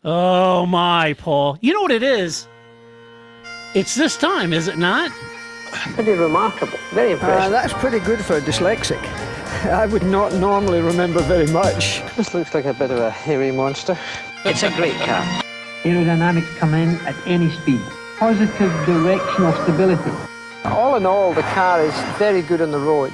Oh my, Paul. You know what it is? It's this time, is it not? Pretty remarkable. Very impressive. That's pretty good for a dyslexic. I would not normally remember very much. This looks like a bit of a hairy monster. It's a great car. Aerodynamics come in at any speed. Positive directional stability. All in all, the car is very good on the road.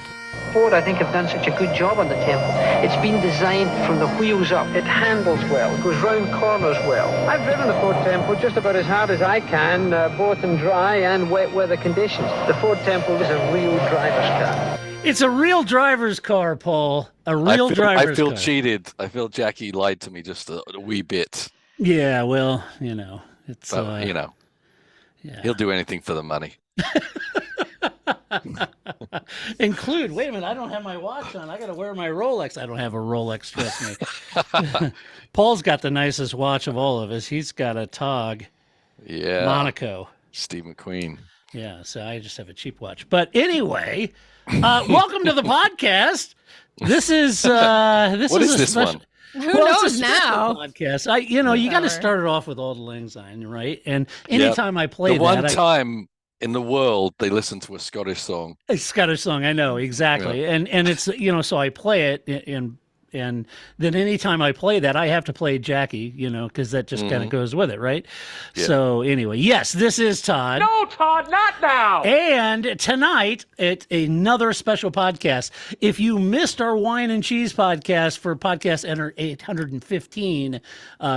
Ford, I think, have done such a good job on the Temple. It's been designed from the wheels up. It handles well. It goes round corners well. I've driven the Ford Temple just about as hard as I can, both in dry and wet weather conditions. The Ford Temple is a real driver's car. It's a real driver's car, Paul. A real driver's car. I feel cheated. I feel Jackie lied to me just a wee bit. Yeah, well, it's yeah. He'll do anything for the money. Wait a minute, I don't have my watch on. I got to wear my Rolex. I don't have a Rolex, trust me. Paul's got the nicest watch of all of us. He's got a Tog Monaco. Steve McQueen. Yeah, so I just have a cheap watch. But anyway, welcome to the podcast. This is what is this one? Who knows now? Podcast. You got to start it off with Auld Lang Syne, right? And anytime I play the one time in the world they listen to a Scottish song. A Scottish song, I know, exactly. Yeah. And it's so I play it and then anytime I play that, I have to play Jackie, because that just kind of goes with it, right? Yeah. So anyway, yes, this is Todd. No, Todd, not now. And tonight, it's another special podcast. If you missed our Wine and Cheese podcast for podcast 815,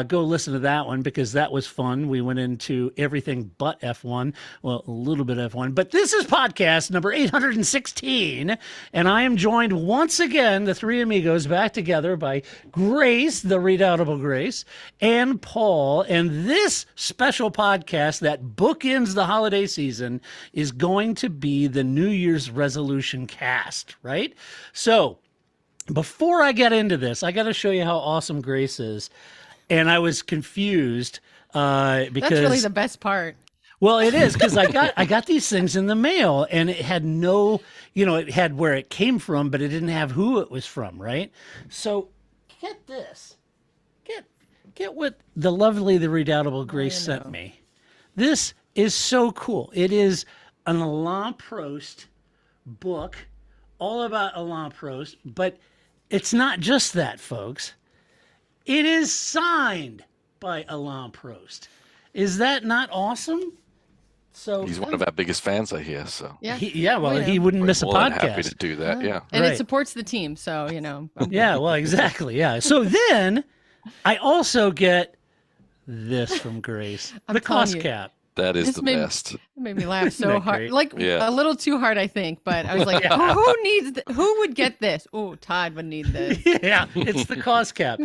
go listen to that one because that was fun. We went into everything but F1, well, a little bit F1, but this is podcast number 816, and I am joined once again, the three amigos back together by Grace, the redoubtable Grace, and Paul. And this special podcast that bookends the holiday season is going to be the New Year's resolution cast, right? So before I get into this, I got to show you how awesome Grace is. And I was confused because that's really the best part. Well, it is because I got these things in the mail and it had it had where it came from, but it didn't have who it was from, right? So get this. Get what the lovely, the redoubtable Grace sent me. This is so cool. It is an Alain Prost book, all about Alain Prost, but it's not just that, folks. It is signed by Alain Prost. Is that not awesome? So he's one of our biggest fans, I hear. So he wouldn't miss a podcast. Happy to do that, yeah. And it supports the team, so Yeah, well, exactly, yeah. So then, I also get this from Grace, the cost cap. That is the best. It made me laugh so hard, a little too hard, I think. But I was like, who would get this? Oh, Todd would need this. Yeah, it's the cost cap.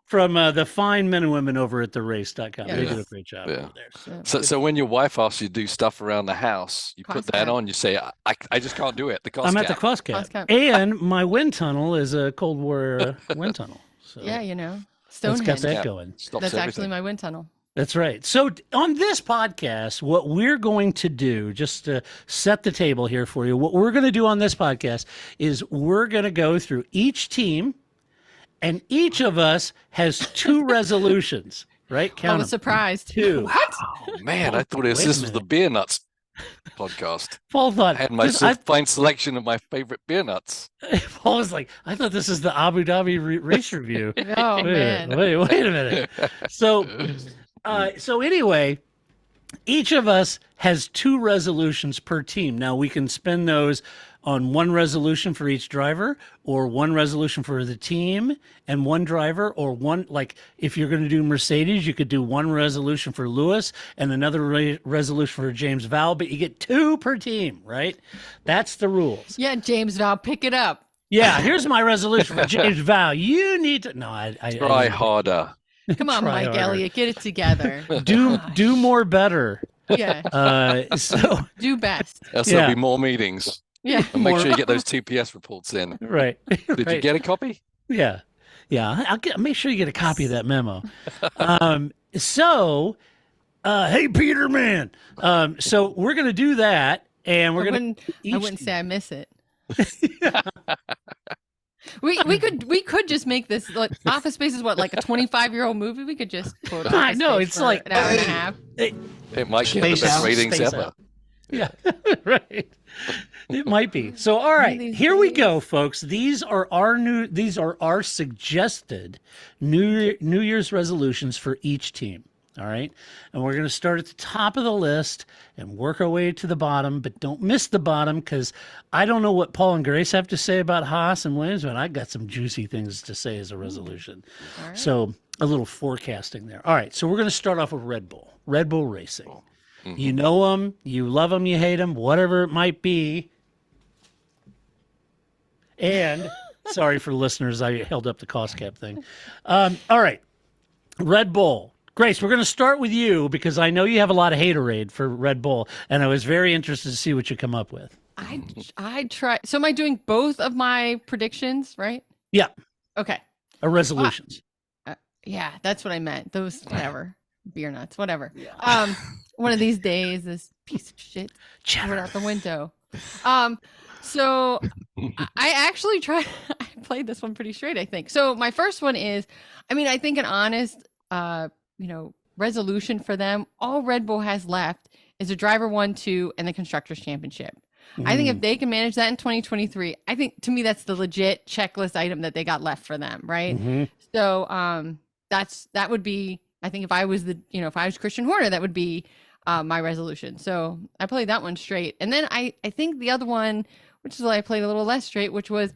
From the fine men and women over at therace.com. They do a great job over there. So when your wife asks you to do stuff around the house, you put that on, you say, I just can't do it. I'm at the cost cap. And my wind tunnel is a Cold War wind tunnel. So Stonehenge. Let's get that going. That's actually my wind tunnel. That's right. So on this podcast, what we're going to do, just to set the table here for you, what we're going to do on this podcast is we're going to go through each team. And each of us has two resolutions, right? I was surprised. Two. What? Oh, man, I thought this was the Beer Nuts podcast. Paul thought. I had my fine selection of my favorite beer nuts. Paul was like, I thought this is the Abu Dhabi race review. Oh, man. Wait a minute. So anyway, each of us has two resolutions per team. Now, we can spend those on one resolution for each driver, or one resolution for the team and one driver, or one, like if you're going to do Mercedes, you could do one resolution for Lewis and another resolution for James Vowell, but you get two per team, right? That's the rules. Yeah, James Vowell, pick it up. Yeah, here's my resolution for James Vowell. You need to, try harder. Come on, Mike Elliott, get it together. Do more better. Yeah. So do best. There'll be more meetings. Yeah. And make sure you get those TPS reports in. Right. Did you get a copy? Yeah. Make sure you get a copy of that memo. Hey, Peter, man. So we're going to do that, and we're going to. I wouldn't say I miss it. We we could just make this like Office Space is what, like a 25-year-old movie. We could just quote I Office know, Space it's for like an hour and a half. It might get the Space best out. ratings Space ever. out. Yeah, right. It might be. So, all of right, these here we days. go, folks. These are our suggested New Year's resolutions for each team. All right, and we're going to start at the top of the list and work our way to the bottom, but don't miss the bottom because I don't know what Paul and Grace have to say about Haas and Williams, but I got some juicy things to say as a resolution. All right. So a little forecasting there. All right, so we're going to start off with Red Bull Racing. Mm-hmm. You know them, you love them, you hate them, whatever it might be. And sorry for listeners, I held up the cost cap thing. All right, Red Bull. Grace, we're going to start with you because I know you have a lot of haterade for Red Bull, and I was very interested to see what you come up with. I try. So am I doing both of my predictions, right? Yeah, Okay. or resolutions. Yeah, that's what I meant. Those whatever beer nuts, whatever. One of these days, this piece of shit threw it out the window. So I actually tried. I played this one pretty straight, I think. So my first one is, I mean, I think an honest, resolution for them. All Red Bull has left is a driver 1-2 and the constructors championship. I think if they can manage that in 2023, I think to me that's the legit checklist item that they got left for them, right? So that would be, I think if I was if I was Christian Horner, that would be my resolution. So I played that one straight. And then I think the other one, which is why I played a little less straight, which was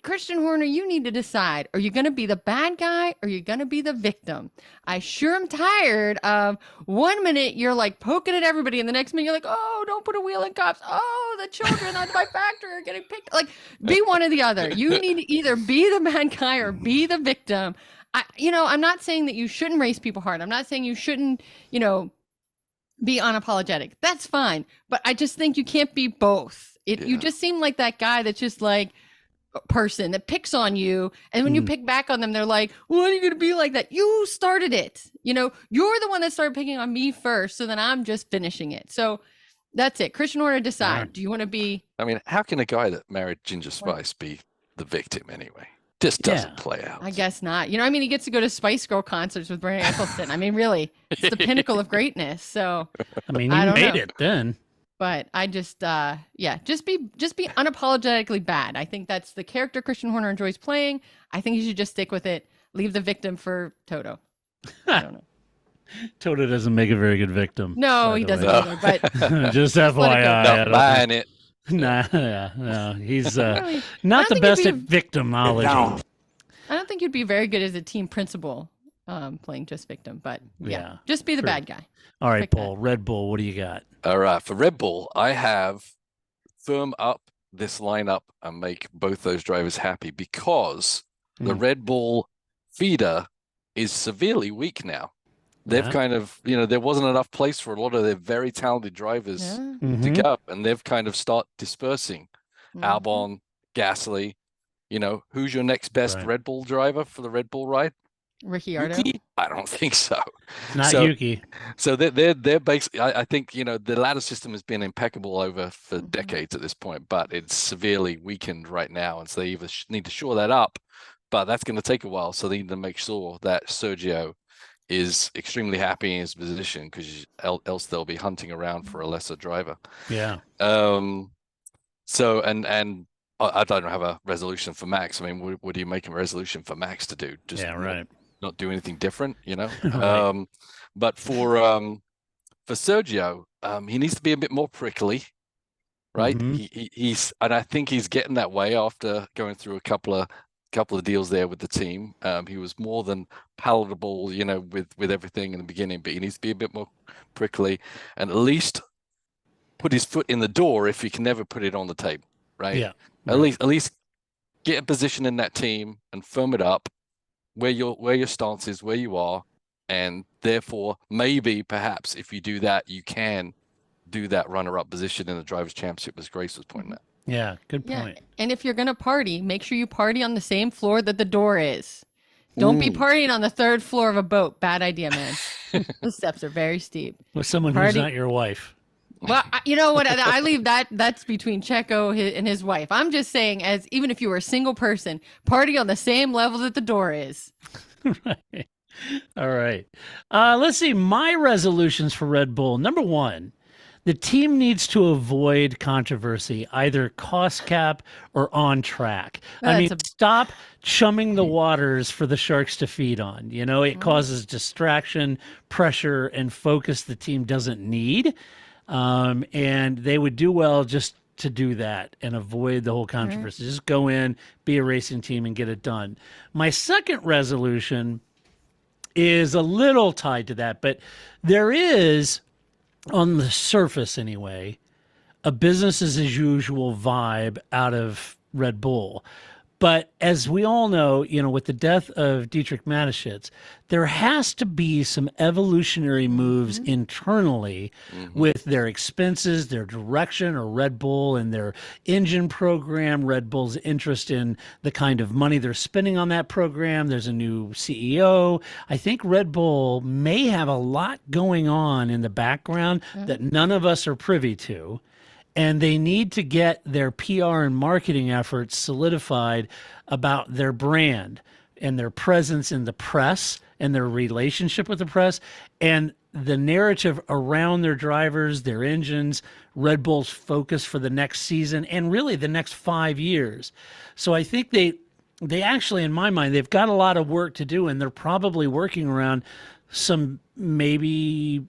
Christian Horner, you need to decide, are you going to be the bad guy or are you going to be the victim? I sure am tired of 1 minute you're like poking at everybody and the next minute you're like, oh, don't put a wheel in cops. Oh, the children on my factory are getting picked. Like, be one or the other. You need to either be the bad guy or be the victim. I'm not saying that you shouldn't race people hard. I'm not saying you shouldn't, be unapologetic. That's fine. But I just think you can't be both. You just seem like that guy that's just like a person that picks on you. And when you pick back on them, they're like, what are you going to be like that? You started it. You're the one that started picking on me first. So then I'm just finishing it. So that's it. Christian Horner, decide. Right. Do you want to be? I mean, how can a guy that married Ginger Spice be the victim anyway? Just doesn't play out. I guess not. He gets to go to Spice Girl concerts with Brian Eccleston. I mean, really, it's the pinnacle of greatness. So, I mean, I you don't made know. it then. But I just, just be unapologetically bad. I think that's the character Christian Horner enjoys playing. I think you should just stick with it. Leave the victim for Toto. I don't know. Toto doesn't make a very good victim. No, by he the doesn't way. either. But Just let it go. FYI. I Not don't buying it. No, he's Really, not the think best it'd at victimology. I don't think you'd be very good as a team principal playing just victim. But Yeah, just be the true. bad guy. All right, Pick that. Paul, Red Bull, what do you got? All right. For Red Bull, I have firm up this lineup and make both those drivers happy because the Red Bull feeder is severely weak now. They've kind of, there wasn't enough place for a lot of their very talented drivers to go, and they've kind of start dispersing. Albon, Gasly, who's your next best Red Bull driver for the Red Bull ride? Ricciardo. Yuki? I don't think so. Not So- Yuki. So they're basically, I think, the ladder system has been impeccable over for decades at this point, but it's severely weakened right now. And so they either need to shore that up, but that's going to take a while. So they need to make sure that Sergio is extremely happy in his position because else they'll be hunting around for a lesser driver. Yeah. So, and I don't have a resolution for Max. I mean, what do you make a resolution for Max to do? Just not do anything different, Right. But for Sergio, he needs to be a bit more prickly, right? He's and I think he's getting that way after going through a couple of deals there with the team. He was more than palatable, with everything in the beginning, but he needs to be a bit more prickly and at least put his foot in the door if he can never put it on the table, right? Yeah. At least get a position in that team and firm it up where your stance is, where you are, and therefore maybe perhaps if you do that, you can do that runner-up position in the drivers' championship, as Grace was pointing out. Yeah, good point. And if you're gonna party, make sure you party on the same floor that the door is. Don't be partying on the third floor of a boat. Bad idea, man. The steps are very steep. With someone who's Party- not your wife. Well, you know what? I leave that. That's between Checo and his wife. I'm just saying, as even if you were a single person, party on the same level that the door is. Right. All right. Let's see. My resolutions for Red Bull. Number one, the team needs to avoid controversy, either cost cap or on track. I mean, stop chumming the waters for the sharks to feed on. You know, it causes distraction, pressure, and focus the team doesn't need. And they would do well just to do that and avoid the whole controversy. Just go in, be a racing team, and get it done. My second resolution is a little tied to that, but there is, on the surface anyway, a business as usual vibe out of Red Bull. But as we all know, you know, with the death of Dietrich Mateschitz, there has to be some evolutionary moves internally with their expenses, their direction, or Red Bull and their engine program, Red Bull's interest in the kind of money they're spending on that program. There's a new CEO. I think Red Bull may have a lot going on in the background that none of us are privy to. And they need to get their PR and marketing efforts solidified about their brand and their presence in the press and their relationship with the press and the narrative around their drivers, their engines, Red Bull's focus for the next season, and really the next 5 years. So I think they actually, in my mind, they've got a lot of work to do, and they're probably working around some maybe,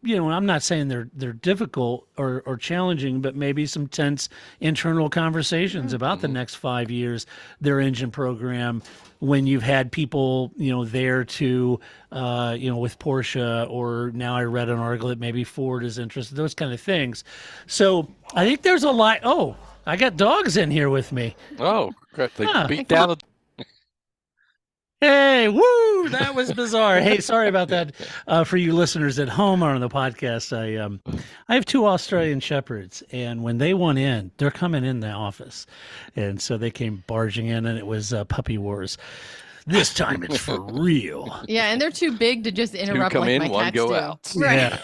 you know, I'm not saying they're difficult or challenging, but maybe some tense internal conversations about the next 5 years, their engine program, when you've had people, you know, there to, you know, with Porsche, or now I read an article that maybe Ford is interested, those kind of things. So I think there's a lot. Oh, I got dogs in here with me. Oh, great. They beat down the... Hey, woo! That was bizarre. Hey, sorry about that. For you listeners at home or on the podcast, I have 2 Australian Shepherds, and when they want in, they're coming in the office, and so they came barging in, and it was puppy wars. This time it's for real. Yeah, and they're too big to just interrupt 2 come like in, my 1 cats go do. out. Right.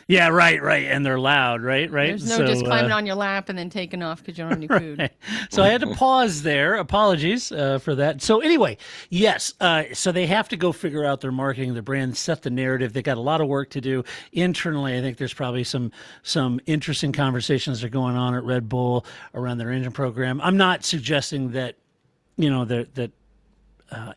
Yeah, right, and they're loud, right. There's no just climbing on your lap and then taking off because you don't have any food. Right. So I had to pause there. Apologies for that. So anyway, yes, so they have to go figure out their marketing, their brand, set the narrative. They got a lot of work to do internally. I think there's probably some interesting conversations that are going on at Red Bull around their engine program. I'm not suggesting that, you know, that.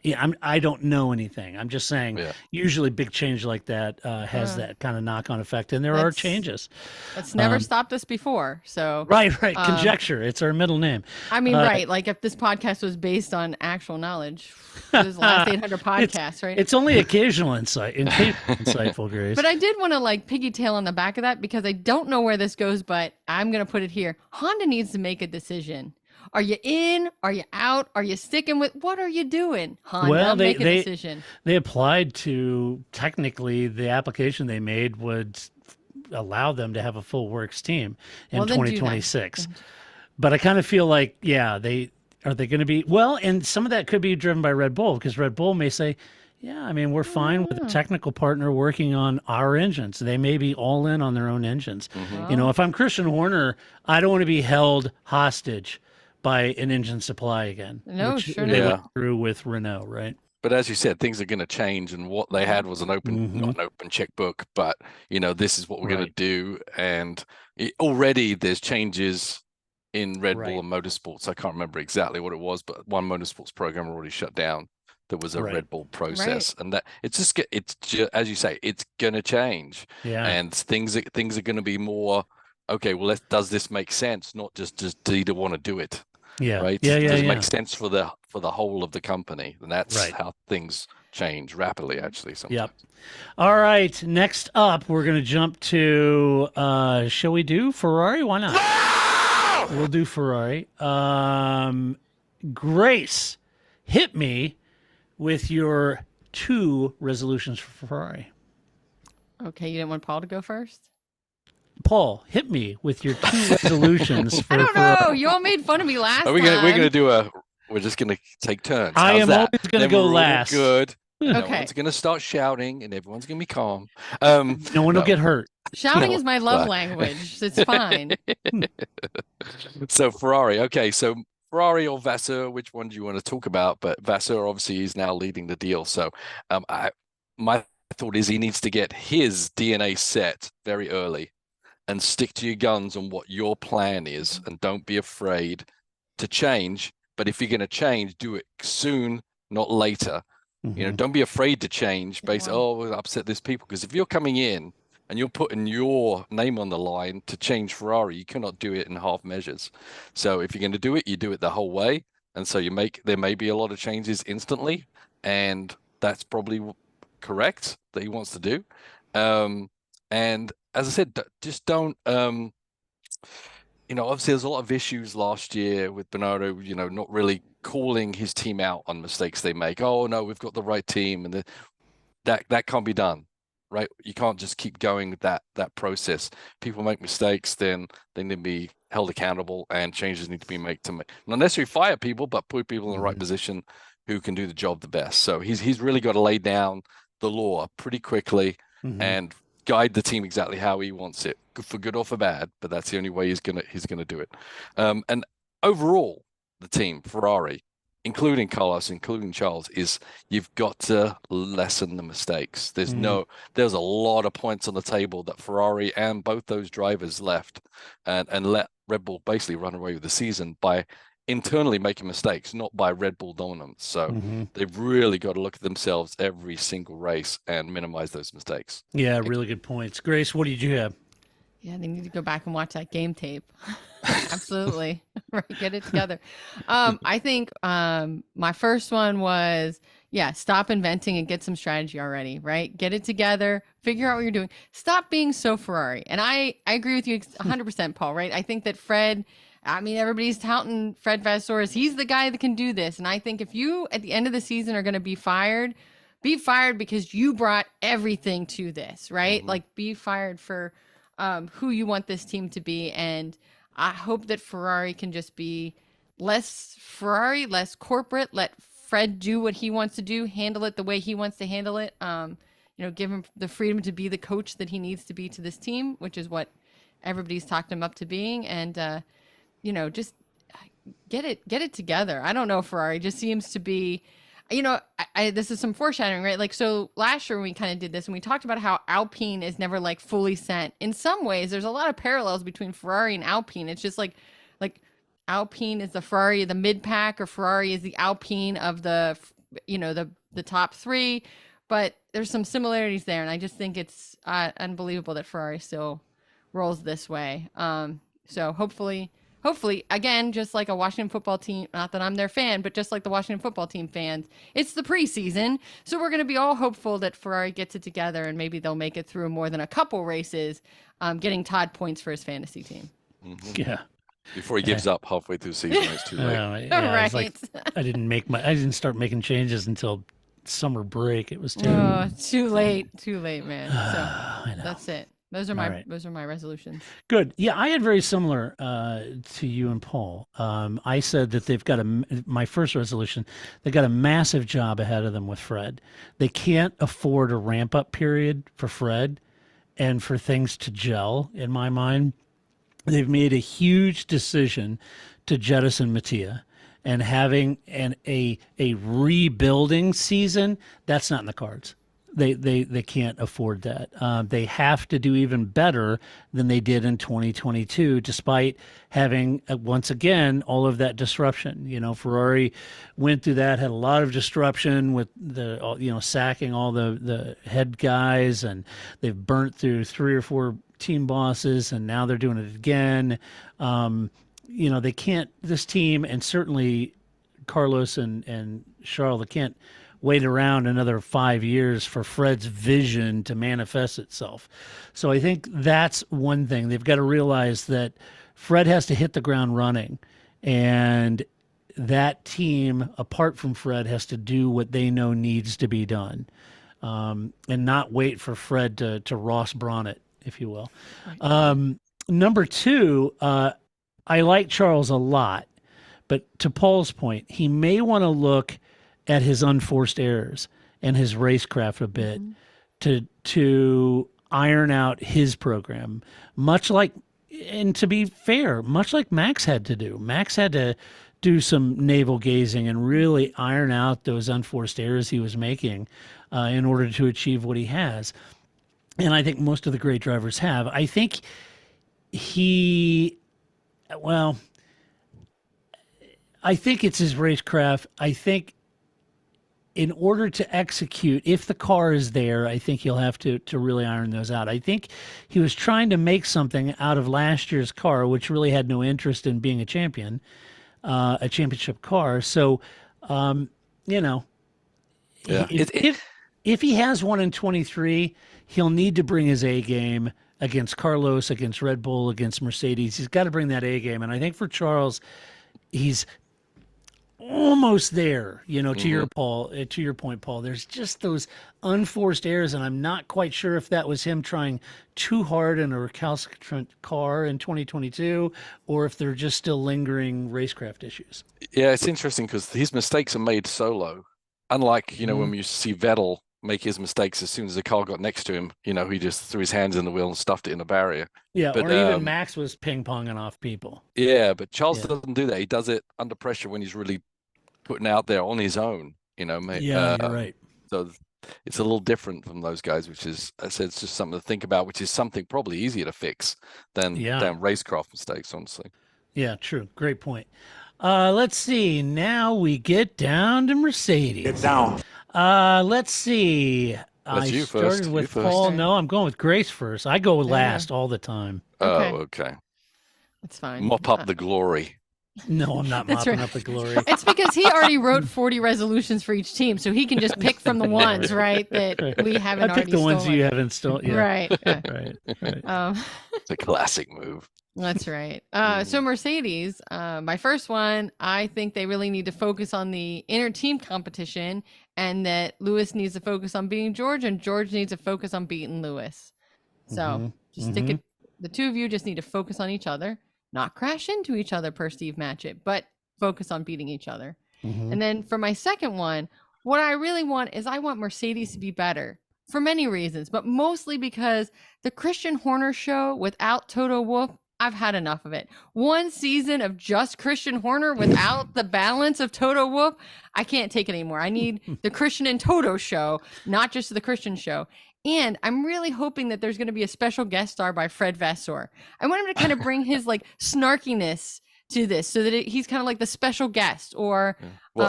I don't know anything. I'm just saying usually big change like that has that kind of knock-on effect, and there are changes. That's never stopped us before. So Right. Conjecture. It's our middle name. I mean, right. Like if this podcast was based on actual knowledge, it was the last 800 podcasts, right? It's only occasional insightful, Grace. But I did want to like piggytail on the back of that because I don't know where this goes, but I'm going to put it here. Honda needs to make a decision. Are you in? Are you out? Are you sticking with? What are you doing? Honda, well, make a decision. They applied to, technically, the application they made would allow them to have a full works team in 2026. But I kind of feel like, are they going to be, well, and some of that could be driven by Red Bull, because Red Bull may say, yeah, I mean, we're fine with a technical partner working on our engines. They may be all in on their own engines. You know, if I'm Christian Horner, I don't want to be held hostage by an engine supply again. No, sure they not. went through with Renault, right? But as you said, things are going to change, and what they had was not an open checkbook, but you know, this is what we're going to do. And already there's changes in Red Bull and Motorsports. I can't remember exactly what it was, but one motorsports program already shut down. There was a Red Bull process, and that it's just as you say, it's going to change. Yeah, and things are going to be more. Okay, well, does this make sense? Not just do you want to do it? Yeah. Right. Does it make sense for the whole of the company? And that's how things change rapidly, actually. Sometimes. Yep. All right. Next up, we're going to jump to. Shall we do Ferrari? Why not? No! We'll do Ferrari. Grace, hit me with your 2 resolutions for Ferrari. Okay, you didn't want Paul to go first? Paul, hit me with your 2 resolutions for I don't know. Ferrari. You all made fun of me last time. We're gonna do we're just gonna take turns. I How's am that? always going to go last. Good. No Okay. one's going to start shouting, and everyone's going to be calm. No one will get hurt. Shouting No, is my love but- language. It's fine. So Ferrari, okay, so Ferrari or Vasseur, which one do you want to talk about? But Vasseur obviously is now leading the deal. So my thought is he needs to get his DNA set very early and stick to your guns on what your plan is, and don't be afraid to change. But if you're going to change, do it soon, not later. You know, don't be afraid to change based, we'll upset these people. Because if you're coming in and you're putting your name on the line to change Ferrari, you cannot do it in half measures. So if you're going to do it, you do it the whole way. And so there may be a lot of changes instantly, and that's probably correct that he wants to do. And as I said, just don't, obviously there's a lot of issues last year with Bernardo, not really calling his team out on mistakes they make. Oh no, we've got the right team, and that can't be done, right? You can't just keep going with that process. People make mistakes, then they need to be held accountable, and changes need to be made to not necessarily fire people, but put people in the right position who can do the job the best. So he's really got to lay down the law pretty quickly and guide the team exactly how he wants it, for good or for bad. But that's the only way he's gonna do it. And overall, the team, Ferrari, including Carlos, including Charles, is you've got to lessen the mistakes. There's a lot of points on the table that Ferrari and both those drivers left and let Red Bull basically run away with the season by internally making mistakes, not by Red Bull dominance. So they've really got to look at themselves every single race and minimize those mistakes. Yeah, really good points. Grace, what did you have? Yeah, they need to go back and watch that game tape. Absolutely. Right, get it together. I think my first one was, stop inventing and get some strategy already, right? Get it together, figure out what you're doing. Stop being so Ferrari. And I agree with you 100%, Paul, right? I think that everybody's touting Fred Vasseur as he's the guy that can do this. And I think if you, at the end of the season, are going to be fired because you brought everything to this, right? Like, be fired for who you want this team to be. And I hope that Ferrari can just be less Ferrari, less corporate. Let Fred do what he wants to do, handle it the way he wants to handle it. Give him the freedom to be the coach that he needs to be to this team, which is what everybody's talked him up to being. And, just get it together. I don't know. Ferrari just seems to be, this is some foreshadowing, right? Like, so last year when we kind of did this and we talked about how Alpine is never like fully sent. In some ways, there's a lot of parallels between Ferrari and Alpine. It's just like Alpine is the Ferrari of the mid pack, or Ferrari is the Alpine of the top three. But there's some similarities there, and I just think it's unbelievable that Ferrari still rolls this way. So hopefully, again, just like a Washington football team, not that I'm their fan, but just like the Washington football team fans, it's the preseason. So we're going to be all hopeful that Ferrari gets it together, and maybe they'll make it through more than a couple races, getting Todd points for his fantasy team. Yeah. Before he gives up halfway through the season, it's too late. Right. It's like, I didn't start making changes until summer break. It was too late, man. So that's it. Those are my resolutions. Good. Yeah, I had very similar to you and Paul. I said that they've got my first resolution, they've got a massive job ahead of them with Fred. They can't afford a ramp up period for Fred and for things to gel, in my mind. They've made a huge decision to jettison Mattia, and having a rebuilding season, that's not in the cards. They can't afford that. They have to do even better than they did in 2022, despite having, once again, all of that disruption. Ferrari went through that, had a lot of disruption with the, sacking all the head guys, and they've burnt through 3 or 4 team bosses, and now they're doing it again. They can't, this team, and certainly Carlos and Charles, they can't wait around another 5 years for Fred's vision to manifest itself. So I think that's one thing. They've got to realize that Fred has to hit the ground running, and that team, apart from Fred, has to do what they know needs to be done, and not wait for Fred to Ross Braun it, if you will. Number 2, I like Charles a lot, but to Paul's point, he may want to look at his unforced errors and his racecraft a bit Mm-hmm. to iron out his program, much like, and to be fair, much like Max had to do. Max had to do some navel gazing and really iron out those unforced errors he was making in order to achieve what he has. And I think most of the great drivers have. I think he, well, I think it's his racecraft. I think in order to execute, if the car is there, I think he'll have to really iron those out. I think he was trying to make something out of last year's car, which really had no interest in being a champion, a championship car. So, you know, Yeah. if he has one in 23, he'll need to bring his A game against Carlos, against Red Bull, against Mercedes. He's got to bring that A game. And I think for Charles, he's almost there, to your point, Paul. There's just those unforced errors, and I'm not quite sure if that was him trying too hard in a recalcitrant car in 2022, or if they're just still lingering racecraft issues. Yeah, it's interesting because his mistakes are made solo. Unlike, when you see Vettel make his mistakes as soon as the car got next to him, he just threw his hands in the wheel and stuffed it in the barrier. Yeah, but, or even Max was ping-ponging off people. Yeah, but Charles doesn't do that. He does it under pressure when he's really putting out there on his own, Yeah, you're right. So it's a little different from those guys, which is, I said, it's just something to think about, which is something probably easier to fix than racecraft mistakes, honestly. Yeah, true. Great point. Let's see. Now we get down to Mercedes. Get down. Let's see. That's I you started first. with You first. Paul. No, I'm going with Grace first. I go last all the time. Okay. Oh, okay. That's fine. Mop up the glory. No, I'm not That's mopping right. up the glory. It's because he already wrote 40 resolutions for each team, so he can just pick from the ones, right, that we haven't I already picked the ones stolen. you haven't stolen. Yeah. Right. Yeah. Right. It's a classic move. That's right. So Mercedes, my first one, I think they really need to focus on the inter-team competition, and that Lewis needs to focus on beating George, and George needs to focus on beating Lewis. So just stick it. The two of you just need to focus on each other, not crash into each other per Steve Matchett, but focus on beating each other. And then for my second one, what I really want is I want Mercedes to be better for many reasons, but mostly because the Christian Horner show without Toto Wolff, I've had enough of it. One season of just Christian Horner without the balance of Toto Wolff, I can't take it anymore. I need the Christian and Toto show, not just the Christian show. And I'm really hoping that there's going to be a special guest star by Fred Vasseur. I want him to kind of bring his snarkiness to this, so that he's kind of like the special guest, or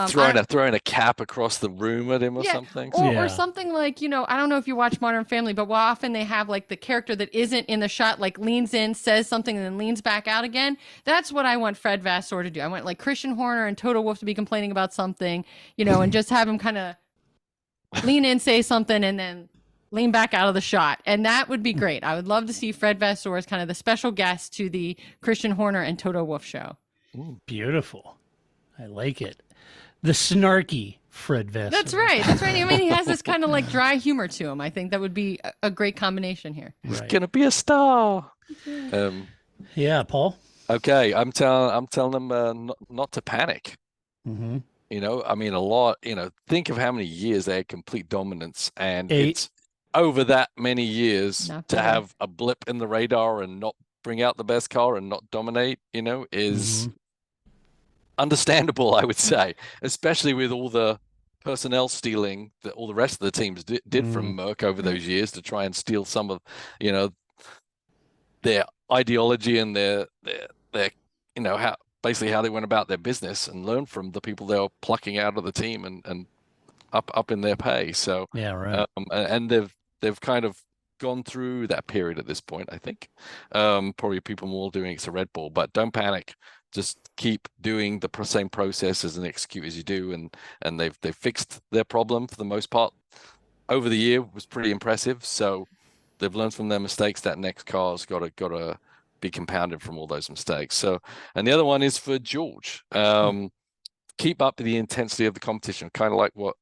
throwing a cap across the room at him or something, or something like, I don't know if you watch Modern Family, but often they have the character that isn't in the shot leans in, says something, and then leans back out again. That's what I want Fred Vasseur to do. I want Christian Horner and Toto Wolff to be complaining about something, and just have him kind of lean in, say something, and then lean back out of the shot. And that would be great. I would love to see Fred Vasseur as kind of the special guest to the Christian Horner and Toto Wolff show. Ooh, beautiful. I like it. The snarky Fred Vasseur. That's right. That's right. I mean, he has this kind of dry humor to him. I think that would be a great combination here. He's gonna be a star. Yeah, Paul. Okay, I'm telling them not to panic. I mean, a lot. Think of how many years they had complete dominance, and 8. It's over that many years Not to bad. have a blip in the radar and not bring out the best car and not dominate, is understandable, I would say, especially with all the personnel stealing that all the rest of the teams did from Merck over those years to try and steal some of, their ideology and their how they went about their business, and learn from the people they were plucking out of the team and up in their pay. So yeah, right. And they've kind of gone through that period at this point, I think. Probably people more doing it to Red Bull, but don't panic. Just keep doing the same processes and execute as you do, and they've fixed their problem for the most part. Over the year was pretty impressive. So they've learned from their mistakes. That next car's got to be compounded from all those mistakes. So, and the other one is for George. Keep up the intensity of the competition, kind of like what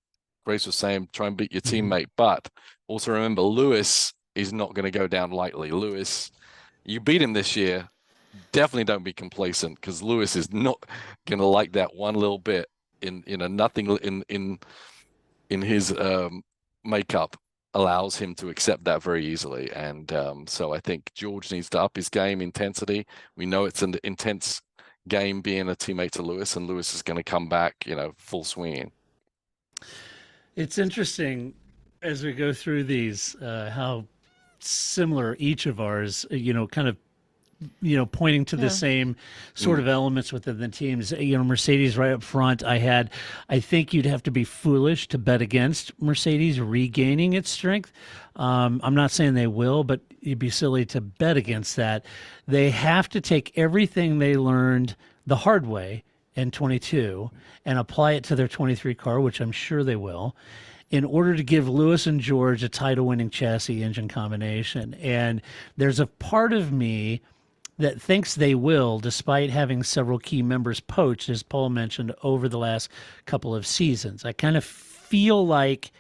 Grace was saying, try and beat your teammate, but also remember Lewis is not going to go down lightly. Lewis, you beat him this year. Definitely don't be complacent, because Lewis is not going to like that one little bit in in his makeup allows him to accept that very easily. And so I think George needs to up his game intensity. We know it's an intense game being a teammate to Lewis, and Lewis is going to come back, full swing. It's interesting as we go through these, how similar each of ours, kind of, pointing to the same sort of elements within the teams. Mercedes right up front. I think you'd have to be foolish to bet against Mercedes regaining its strength. I'm not saying they will, but you'd be silly to bet against that. They have to take everything they learned the hard way in 22 and apply it to their 23 car, which I'm sure they will, in order to give Lewis and George a title-winning chassis engine combination. And there's a part of me that thinks they will, despite having several key members poached, as Paul mentioned, over the last couple of seasons. I kind of feel like,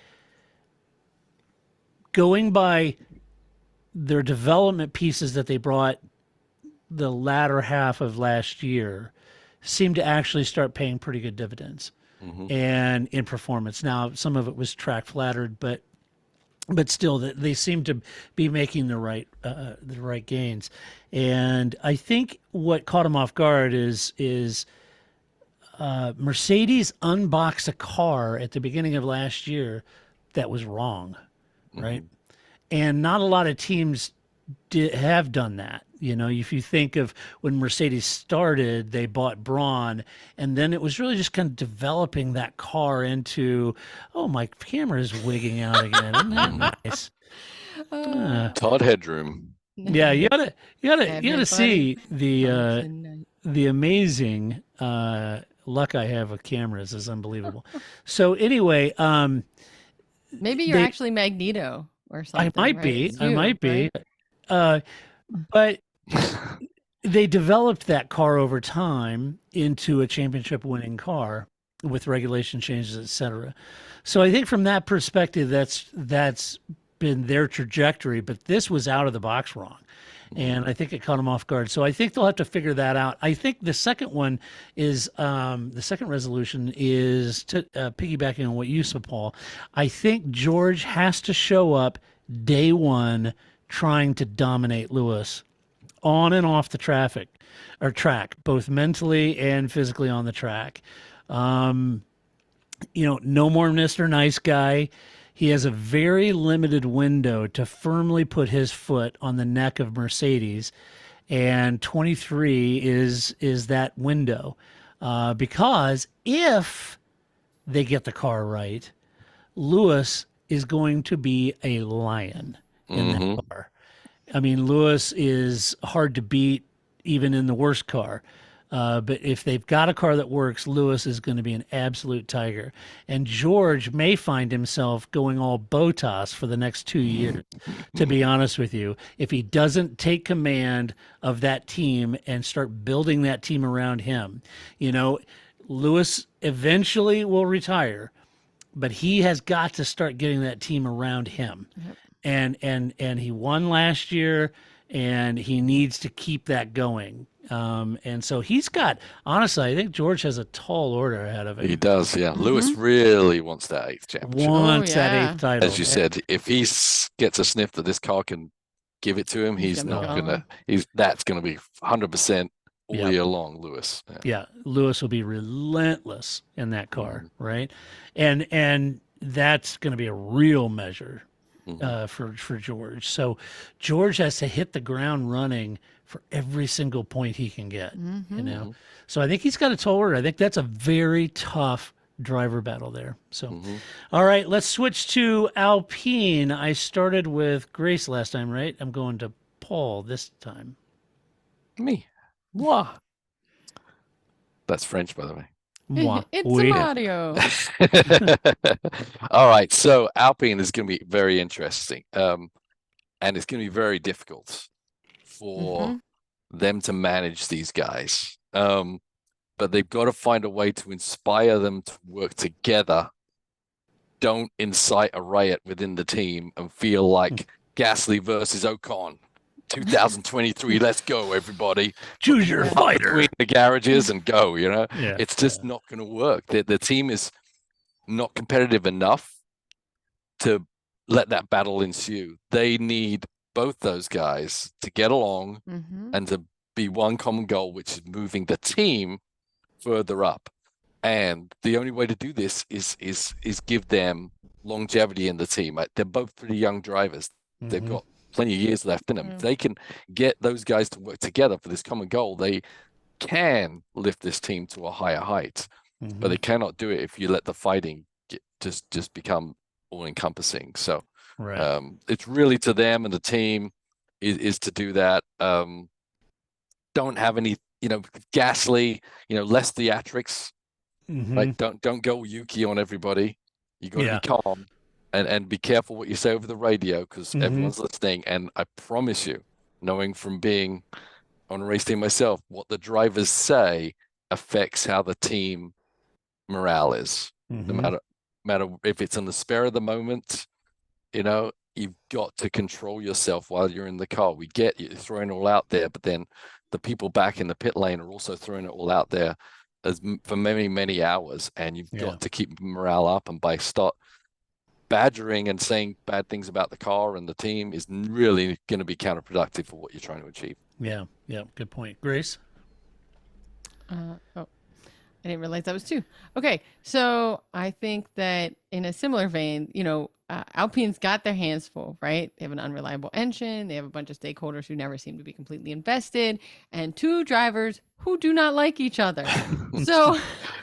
going by their development pieces that they brought the latter half of last year, seemed to actually start paying pretty good dividends and in performance. Now, some of it was track flattered, but still, they seem to be making the right gains. And I think what caught them off guard is Mercedes unboxed a car at the beginning of last year that was wrong, right? And not a lot of teams have done that. If you think of when Mercedes started, they bought Braun, and then it was really just kind of developing that car into, oh, my camera is wigging out again. Isn't that nice? Todd Headroom. Yeah, you gotta see the amazing luck I have with cameras is unbelievable. So anyway, maybe you're actually Magneto or something. I might right? be. I might be. But they developed that car over time into a championship winning car with regulation changes, etc. So I think from that perspective, that's been their trajectory, but this was out of the box wrong. And I think it caught them off guard. So I think they'll have to figure that out. I think the second one is, the second resolution is to piggybacking on what you said, Paul. I think George has to show up day one trying to dominate Lewis on and off the track, both mentally and physically on the track. No more Mr. Nice Guy. He has a very limited window to firmly put his foot on the neck of Mercedes, and 23 is that window. Because if they get the car right, Lewis is going to be a lion in that car. I mean, Lewis is hard to beat even in the worst car. But if they've got a car that works, Lewis is going to be an absolute tiger. And George may find himself going all Bottas for the next 2 years, to be honest with you, if he doesn't take command of that team and start building that team around him. Lewis eventually will retire, but he has got to start getting that team around him. Yep. And he won last year, and he needs to keep that going. And so he's got, honestly, I think George has a tall order ahead of him. He does, yeah. Lewis really wants that 8th championship. That 8th title. As you said, if he gets a sniff that this car can give it to him, he's not gonna. That's gonna be 100% all year long, Lewis. Yeah, Lewis will be relentless in that car, right? And that's going to be a real measure for George. So George has to hit the ground running for every single point he can get. So I think he's got a tall order. I think that's a very tough driver battle there. So, all right, let's switch to Alpine. I started with Grace last time, right? I'm going to Paul this time. Me. Moi. That's French, by the way. Moi. It's Mario. All right, so Alpine is going to be very interesting, and it's going to be very difficult for them to manage these guys. But they've got to find a way to inspire them to work together. Don't incite a riot within the team and feel like Gasly versus Ocon. 2023, let's go, everybody. Choose your fighter. Between the garages and go, Yeah. It's just not going to work. The team is not competitive enough to let that battle ensue. They need both those guys to get along and to be one common goal, which is moving the team further up. And the only way to do this is give them longevity in the team. They're both pretty young drivers. They've got plenty of years left in them. If they can get those guys to work together for this common goal, they can lift this team to a higher height. But they cannot do it if you let the fighting just become all-encompassing. So it's really to them and the team is to do that. Don't have any, Gasly, less theatrics. Like don't go Yuki on everybody. You got to be calm and be careful what you say over the radio, because everyone's listening. And I promise you, knowing from being on a race team myself, what the drivers say affects how the team morale is. No matter if it's on the spur of the moment, you've got to control yourself while you're in the car. We get you throwing it all out there, but then the people back in the pit lane are also throwing it all out there for many, many hours, and you've got to keep morale up. And by start badgering and saying bad things about the car and the team is really going to be counterproductive for what you're trying to achieve. Yeah, good point. Grace? I didn't realize that was two. Okay, so I think that in a similar vein, Alpine's got their hands full, right? They have an unreliable engine. They have a bunch of stakeholders who never seem to be completely invested, and two drivers who do not like each other. So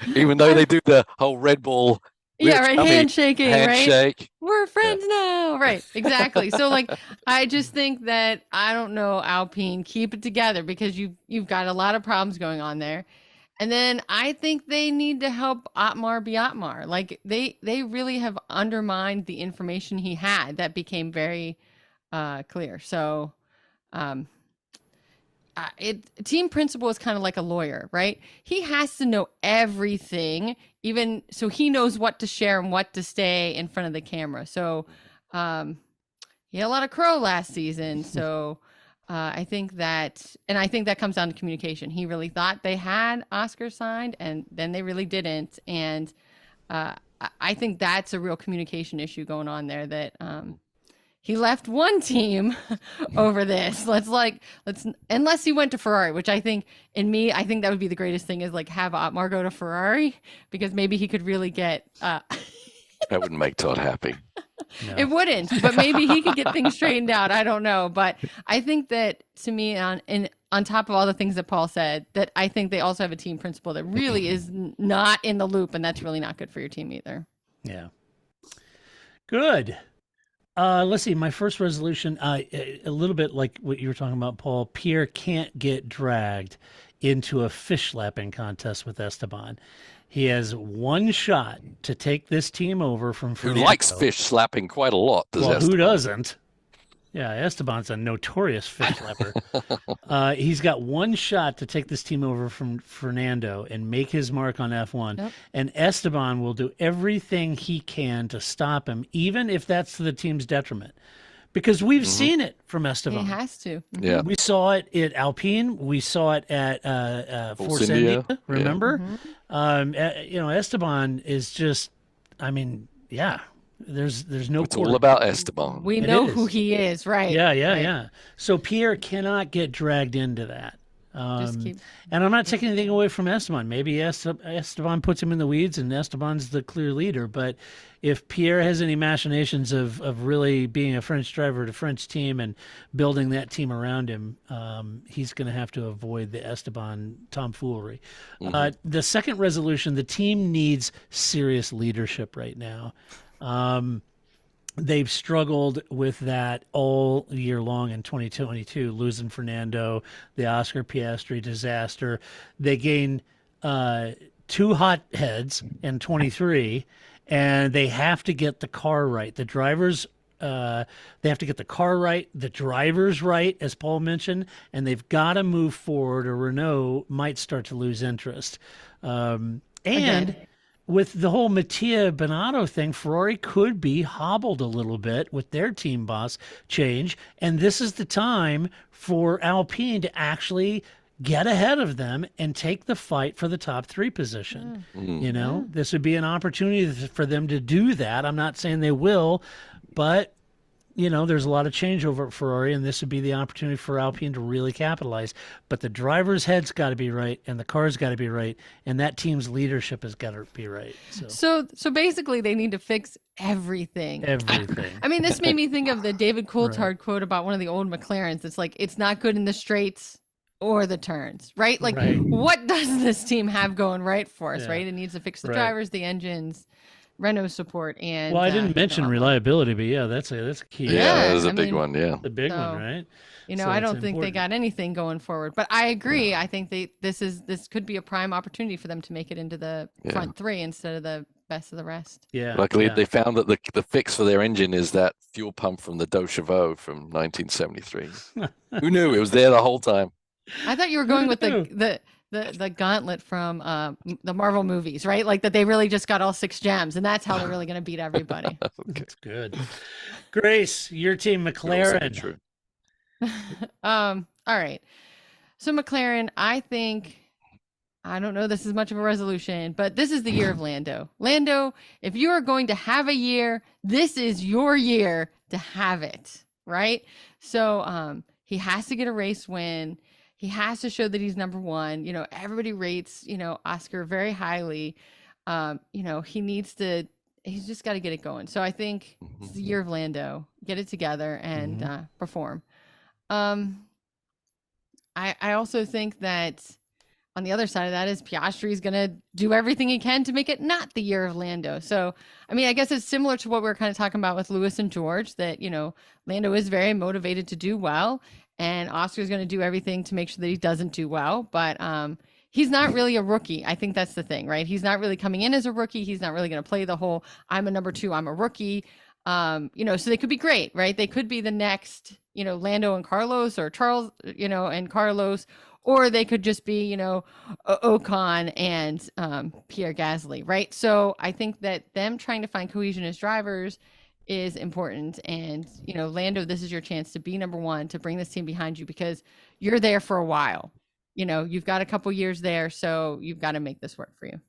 even though they do the whole Red Bull handshaking, handshake, right? We're friends now, right? Exactly. So I just think that, I don't know, Alpine, keep it together, because you've got a lot of problems going on there. And then I think they need to help Otmar be Otmar. Like they really have undermined the information he had that became very clear. So team principal is kind of like a lawyer, right? He has to know everything, even so he knows what to share and what to stay in front of the camera. So he had a lot of crow last season. So I think that comes down to communication. He really thought they had Oscar signed, and then they really didn't. And I think that's a real communication issue going on there, that he left one team over this. Let's unless he went to Ferrari, which I think that would be the greatest thing, is have Otmar go to Ferrari, because maybe he could really get that wouldn't make Todd happy. No. It wouldn't, but maybe he could get things straightened out. I don't know. But I think that, to me, on top of all the things that Paul said, that I think they also have a team principal that really is not in the loop, and that's really not good for your team either. Yeah. Good. Let's see. My first resolution, a little bit like what you were talking about, Paul. Pierre can't get dragged into a fish lapping contest with Esteban. He has one shot to take this team over from Fernando. Who likes fish slapping quite a lot, does Well, Esteban? who doesn't? Yeah, Esteban's a notorious fish slapper. He's got one shot to take this team over from Fernando and make his mark on F1. Yep. And Esteban will do everything he can to stop him, even if that's to the team's detriment. Because we've seen it from Esteban. He has to. Yeah. We saw it at Alpine. We saw it at Force India. Remember? Yeah. Esteban is just, there's no. It's all about Esteban. We know who he is, right? Yeah. So Pierre cannot get dragged into that. And I'm not taking anything away from Esteban. Maybe Esteban puts him in the weeds and Esteban's the clear leader. But if Pierre has any machinations of really being a French driver at a French team and building that team around him, he's going to have to avoid the Esteban tomfoolery. The second resolution, the team needs serious leadership right now. They've struggled with that all year long in 2022, losing Fernando, the Oscar Piastri disaster. They gained 2 hot heads in 23, and they have to get the car right. The drivers, they have to get the car right, the drivers right, as Paul mentioned, and they've got to move forward, or Renault might start to lose interest. With the whole Mattia Binotto thing, Ferrari could be hobbled a little bit with their team boss change. And this is the time for Alpine to actually get ahead of them and take the fight for the top 3 position. You know, this would be an opportunity for them to do that. I'm not saying they will, but you know, there's a lot of changeover at Ferrari, and this would be the opportunity for Alpine to really capitalize. But the driver's head's got to be right, and the car's got to be right, and that team's leadership has got to be right. So basically, they need to fix everything. Everything. I mean, this made me think of the David Coulthard quote about one of the old McLarens. It's like, it's not good in the straights or the turns, right? Like, what does this team have going right for us, right? It needs to fix the drivers, the engines, Renault support, and well, I didn't mention reliability, but yeah, that's a key. Yeah, that was a big one. Yeah, the big one, right? You know, I don't think they got anything going forward, but I agree. I think this could be a prime opportunity for them to make it into the front 3 instead of the best of the rest. Yeah. Luckily, they found that the fix for their engine is that fuel pump from the Chauveau from 1973. Who knew it was there the whole time? I thought you were going with the gauntlet from the Marvel movies, right? Like that they really just got all 6 gems, and that's how they're really going to beat everybody. That's good. Grace, your team, McLaren. True. All right. So McLaren, I don't know this is much of a resolution, but this is the year of Lando. Lando, if you are going to have a year, this is your year to have it, right? So he has to get a race win. He has to show that he's number 1. You know, everybody rates, you know, Oscar very highly. You know, he's just got to get it going. So I think it's the year of Lando. Get it together and perform. I also think that on the other side of that is Piastri is going to do everything he can to make it not the year of Lando. So, I mean, I guess it's similar to what we were kind of talking about with Lewis and George, that, you know, Lando is very motivated to do well, and Oscar's going to do everything to make sure that he doesn't do well. But he's not really a rookie. I think that's the thing, right? He's not really coming in as a rookie. He's not really going to play the whole, I'm a number 2, I'm a rookie. You know, so they could be great, right? They could be the next, you know, Lando and Carlos, or Charles, you know, and Carlos, or they could just be, you know, Ocon and Pierre Gasly, right? So I think that them trying to find cohesion as drivers is important. And, you know, Lando, this is your chance to be number 1, to bring this team behind you, because you're there for a while. You know, you've got a couple years there, so you've got to make this work for you.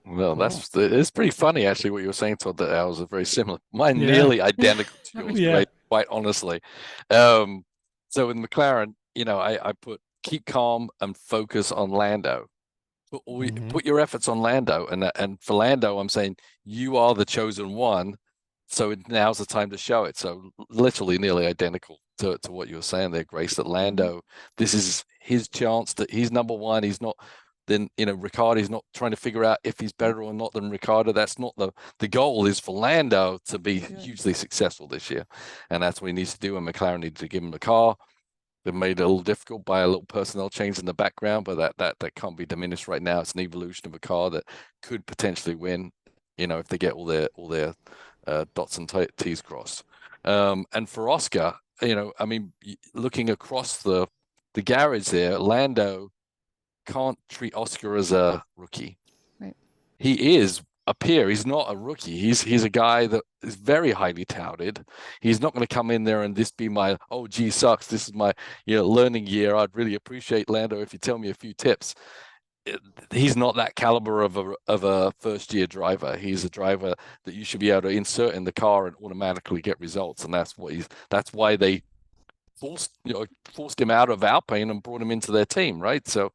Well, it's pretty funny actually what you were saying. Todd, that ours are very similar. Mine nearly identical to yours, quite honestly. So with McLaren, you know, I put keep calm and focus on Lando. Put your efforts on Lando, and for Lando, I'm saying you are the chosen one. So now's the time to show it. So literally nearly identical to what you were saying there, Grace, that Lando, this is his chance, that he's number 1. He's not, then, you know, Ricciardo's not trying to figure out if he's better or not than Ricciardo. That's not the goal. Is for Lando to be hugely successful this year. And that's what he needs to do. And McLaren needs to give him a car. They've made it a little difficult by a little personnel change in the background, but that can't be diminished right now. It's an evolution of a car that could potentially win, you know, if they get all their dots and T's crossed. And for Oscar, you know, I mean, looking across the garage there, Lando can't treat Oscar as a rookie. Right. He is a peer. He's not a rookie. He's a guy that is very highly touted. He's not going to come in there and this be my, oh, gee, sucks. This is my, you know, learning year. I'd really appreciate, Lando, if you tell me a few tips. He's not that caliber of a first year driver. He's a driver that you should be able to insert in the car and automatically get results. And that's why they forced him out of Alpine and brought him into their team, right? So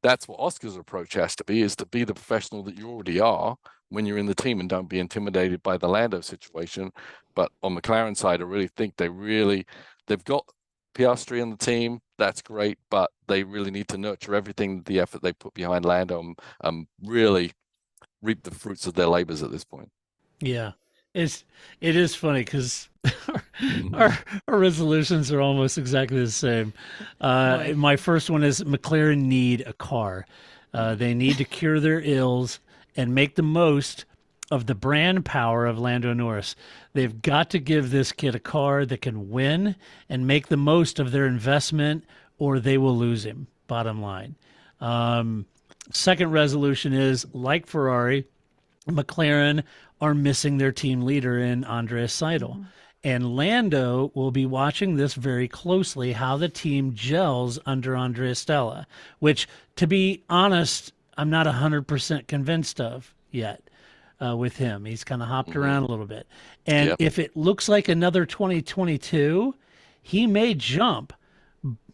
that's what Oscar's approach has to be, is to be the professional that you already are when you're in the team, and don't be intimidated by the Lando situation. But on McLaren's side, I really think they've got Piastri in the team. That's great, but they really need to nurture everything, the effort they put behind Lando, and really reap the fruits of their labors at this point. Yeah. It is funny because our resolutions are almost exactly the same. My first one is McLaren need a car. They need to cure their ills and make the most of the brand power of Lando Norris. They've got to give this kid a car that can win and make the most of their investment, or they will lose him, bottom line. Second resolution is, like Ferrari, McLaren are missing their team leader in Andreas Seidel. And Lando will be watching this very closely, how the team gels under Andrea Stella, which, to be honest, I'm not 100% convinced of yet with him. He's kind of hopped around a little bit. And Yep. if it looks like another 2022, he may jump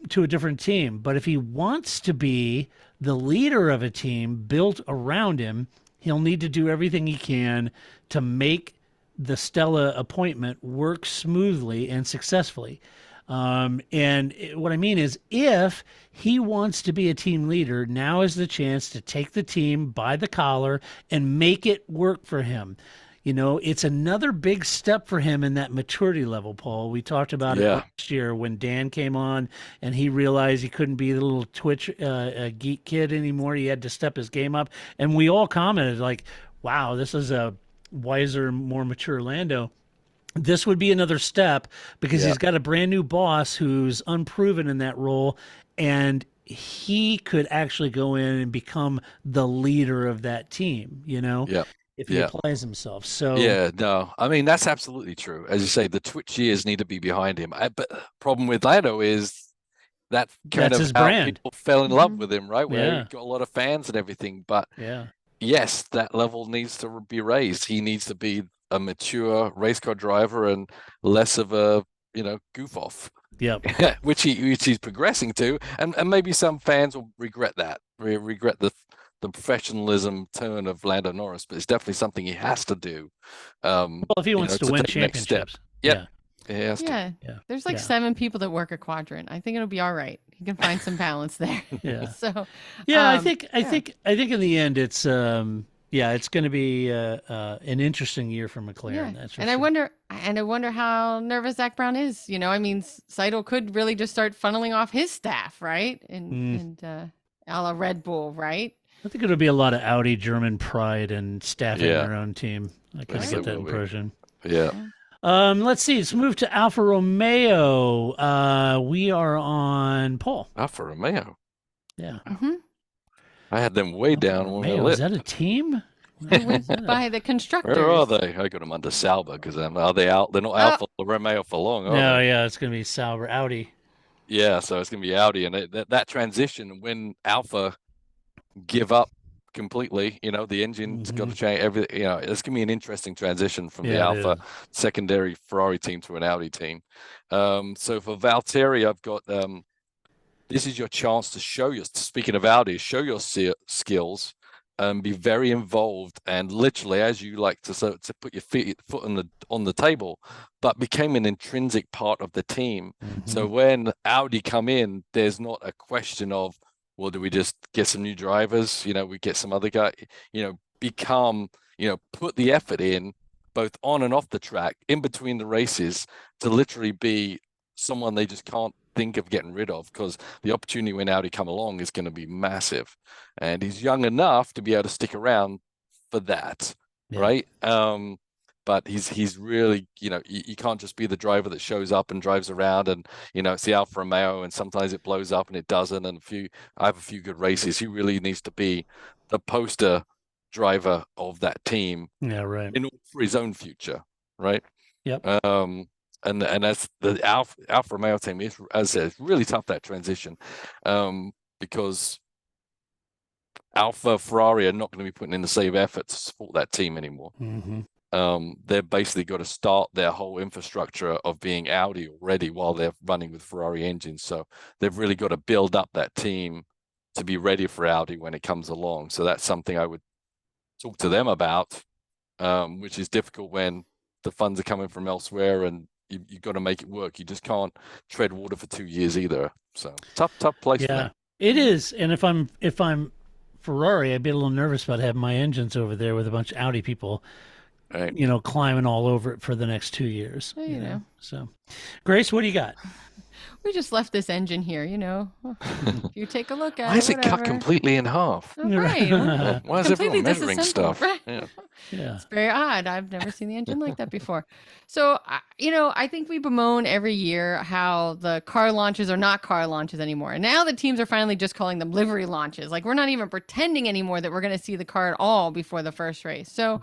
to a different team. But if he wants to be the leader of a team built around him, he'll need to do everything he can to make the Stella appointment work smoothly and successfully. What I mean is, if he wants to be a team leader, now is the chance to take the team by the collar and make it work for him. You know, it's another big step for him in that maturity level, Paul. We talked about it last year when Dan came on and he realized he couldn't be the little Twitch geek kid anymore. He had to step his game up. And we all commented like, wow, this is a wiser, more mature Lando. This would be another step because he's got a brand new boss who's unproven in that role, and he could actually go in and become the leader of that team, you know, if he applies himself. So no, I mean, that's absolutely true. As you say, the Twitch years need to be behind him. But problem with Lando is that that's his brand. People fell in love with him, right? Where he got a lot of fans and everything. But yes, that level needs to be raised. He needs to be a mature race car driver and less of a, goof off. which he's progressing to, and maybe some fans will regret that. Regret the professionalism turn of Lando Norris, but it's definitely something he has to do. Well, if he wants to win championships. There's like 7 people that work a quadrant. I think it'll be all right. He can find some balance there. So I think in the end it's it's going to be an interesting year for McLaren. That's for and sure. I wonder how nervous Zach Brown is. You know, I mean, Seidel could really just start funneling off his staff, right? And a la Red Bull, right? I think it'll be a lot of Audi German pride and staffing their own team. I kind of get that impression. Let's see. Let's move to Alfa Romeo. We are on Paul. Alfa Romeo. Yeah. I had them way down on the Is list. that a team? By the constructors. Where are they? I got them under Sauber because are they out? They're not Alfa Romeo for long. No, it's going to be Sauber, Audi. Yeah, so it's going to be Audi, and that transition when Alfa give up completely, the engine's got to change everything. It's going to be an interesting transition from the Alfa secondary Ferrari team to an Audi team. So for Valtteri, I've got this is your chance to speaking of Audi, show your skills, be very involved, and literally, as you like to put your foot on the table, but became an intrinsic part of the team. So when Audi come in, there's not a question of, well, do we just get some new drivers? We get some other guy, put the effort in both on and off the track, in between the races, to literally be someone they just can't think of getting rid of, because the opportunity when Audi come along is going to be massive. And he's young enough to be able to stick around for that, right? But he's really, you can't just be the driver that shows up and drives around and, it's the Alfa Romeo and sometimes it blows up and it doesn't. And I have a few good races. He really needs to be the poster driver of that team. For his own future, right? And that's the Alfa Romeo team is, as I said, it's really tough, that transition, because Alfa Ferrari are not going to be putting in the same effort to support that team anymore. They've basically got to start their whole infrastructure of being Audi already while they're running with Ferrari engines. So they've really got to build up that team to be ready for Audi when it comes along. So that's something I would talk to them about, which is difficult when the funds are coming from elsewhere and you've got to make it work. You just can't tread water for 2 years either. So tough place. Yeah, it is. And if I'm Ferrari, I'd be a little nervous about having my engines over there with a bunch of Audi people, climbing all over it for the next 2 years. You know. So, Grace, what do you got? We just left this engine here, You take a look at Why is it cut completely in half? Right. Why is everyone measuring stuff? Right? It's very odd. I've never seen the engine like that before. So, I think we bemoan every year how the car launches are not car launches anymore. And now the teams are finally just calling them livery launches. Like, we're not even pretending anymore that we're going to see the car at all before the first race. So,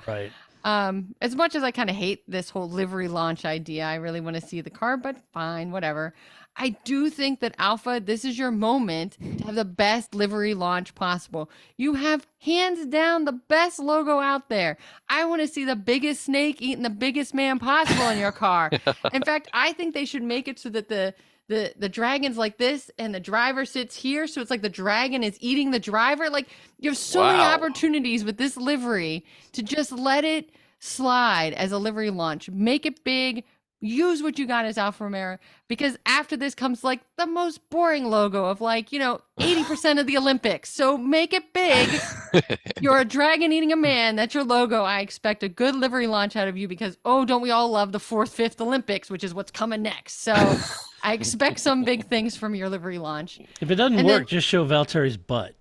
As much as I kind of hate this whole livery launch idea, I really want to see the car, but fine, whatever. I do think that Alpha, this is your moment to have the best livery launch possible. You have hands down the best logo out there. I want to see the biggest snake eating the biggest man possible in your car. In fact, I think they should make it so that the dragon's like this and the driver sits here, so it's like the dragon is eating the driver. Like, you have so many opportunities with this livery to just let it slide as a livery launch. Make it big. Use what you got as Alfa Romeo, because after this comes like the most boring logo of 80% of the Olympics. So make it big. You're a dragon eating a man. That's your logo. I expect a good livery launch out of you because, don't we all love the 4th, 5th Olympics, which is what's coming next. So I expect some big things from your livery launch. If it doesn't work, just show Valtteri's butt.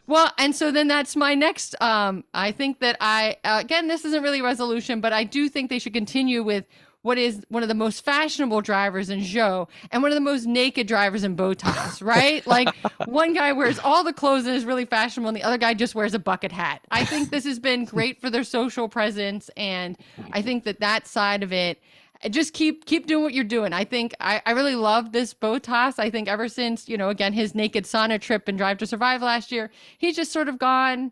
Well, and so then that's my next, I think that again, this isn't really a resolution, but I do think they should continue with what is one of the most fashionable drivers in Zhou and one of the most naked drivers in Bottas, right? Like, one guy wears all the clothes and is really fashionable, and the other guy just wears a bucket hat. I think this has been great for their social presence, and I think that side of it, just keep doing what you're doing. I think I really love this Bottas. I think ever since, again, his naked sauna trip and Drive to Survive last year, he's just sort of gone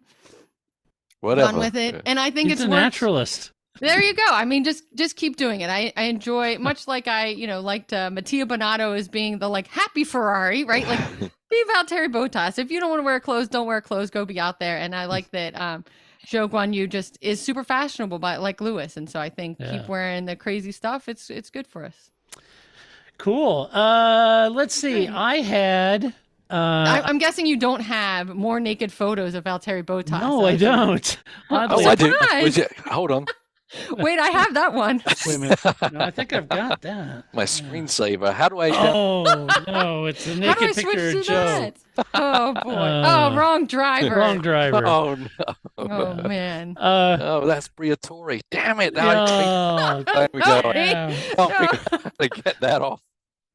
with it. Yeah. And I think he's a naturalist. There you go. I mean, just keep doing it. I enjoy, much like I, liked Mattia Bonato as being the happy Ferrari, right? Like, be Valtteri Bottas. If you don't want to wear clothes, don't wear clothes. Go be out there. And I like that Zhou Guanyu just is super fashionable, like Lewis. And so I think keep wearing the crazy stuff. It's good for us. Cool. Let's see. I had. I'm guessing you don't have more naked photos of Valtteri Bottas. No, I don't. I do. Hold on. Wait, I have that one. Wait a minute. No, I think I've got that. My screensaver. How do I? Oh no, it's a naked picture of Joe. Oh boy. Wrong driver. Wrong driver. Oh no. Oh man. That's Briatore. Damn it! Now there we go. To get that off.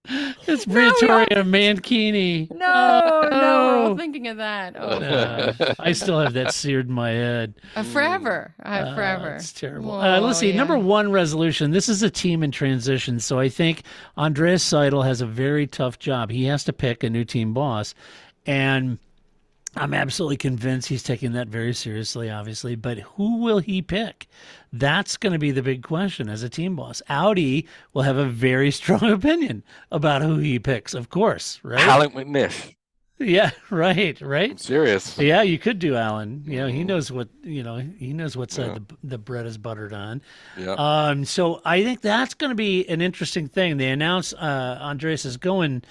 It's Briatore and Mancini. No, we're all thinking of that. I still have that seared in my head. Forever. Forever. It's terrible. Let's see. Number one resolution. This is a team in transition, so I think Andreas Seidel has a very tough job. He has to pick a new team boss, and I'm absolutely convinced he's taking that very seriously, obviously. But who will he pick? That's going to be the big question as a team boss. Audi will have a very strong opinion about who he picks, of course, right? Alan McNish. Yeah, right. I'm serious. Yeah, you could do Alan. He knows what he knows what side the bread is buttered on. Yeah. So I think that's going to be an interesting thing. They announced Andres is going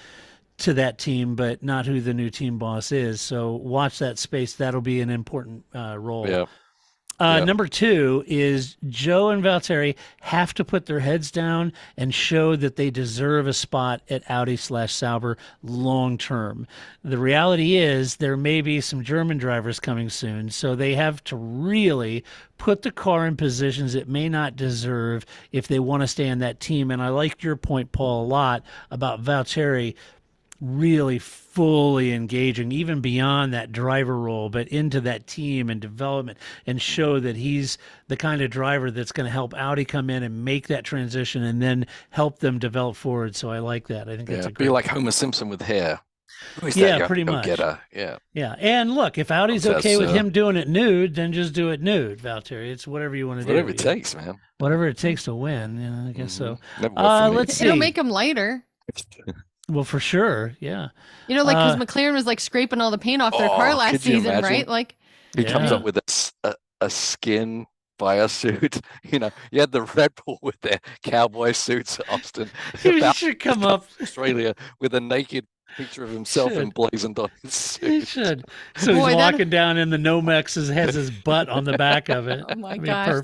to that team, but not who the new team boss is. So watch that space. That'll be an important role. Yeah. Number two is Joe and Valtteri have to put their heads down and show that they deserve a spot at Audi/Sauber long term. The reality is there may be some German drivers coming soon, so they have to really put the car in positions it may not deserve if they want to stay in that team. And I liked your point, Paul, a lot about Valtteri really fully engaging even beyond that driver role, but into that team and development, and show that he's the kind of driver that's going to help Audi come in and make that transition and then help them develop forward. So I like that. I think that's a great, be like Homer Simpson with hair. Pretty much. Yeah. And look, if Audi's okay with him doing it nude, then just do it nude, Valtteri. It's whatever you want to do. Whatever it takes, man. Whatever it takes to win. I guess so. Let's see. It'll make him lighter. Well, for sure, yeah. Because McLaren was scraping all the paint off their car last season, right? He comes up with a skin biosuit. You had the Red Bull with their cowboy suits at Austin. He should come up Australia with a naked picture of himself emblazoned on his suit. He should. So he's walking down in the Nomex, has his butt on the back of it. Oh my gosh,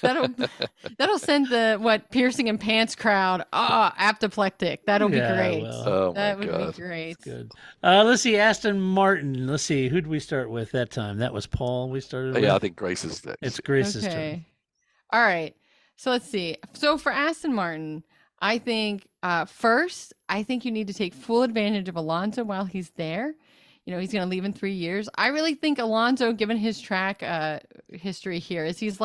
that'll send the piercing and pants crowd apoplectic. That'll be great. That would be great. Good. Let's see, Aston Martin. Let's see, who'd we start with that time? That was Paul. We started with. Yeah, I think Grace is next. It's Grace's turn. All right. So let's see. So for Aston Martin, I think first, I think you need to take full advantage of Alonso while he's there. He's going to leave in 3 years. I really think Alonso, given his track history here, is he's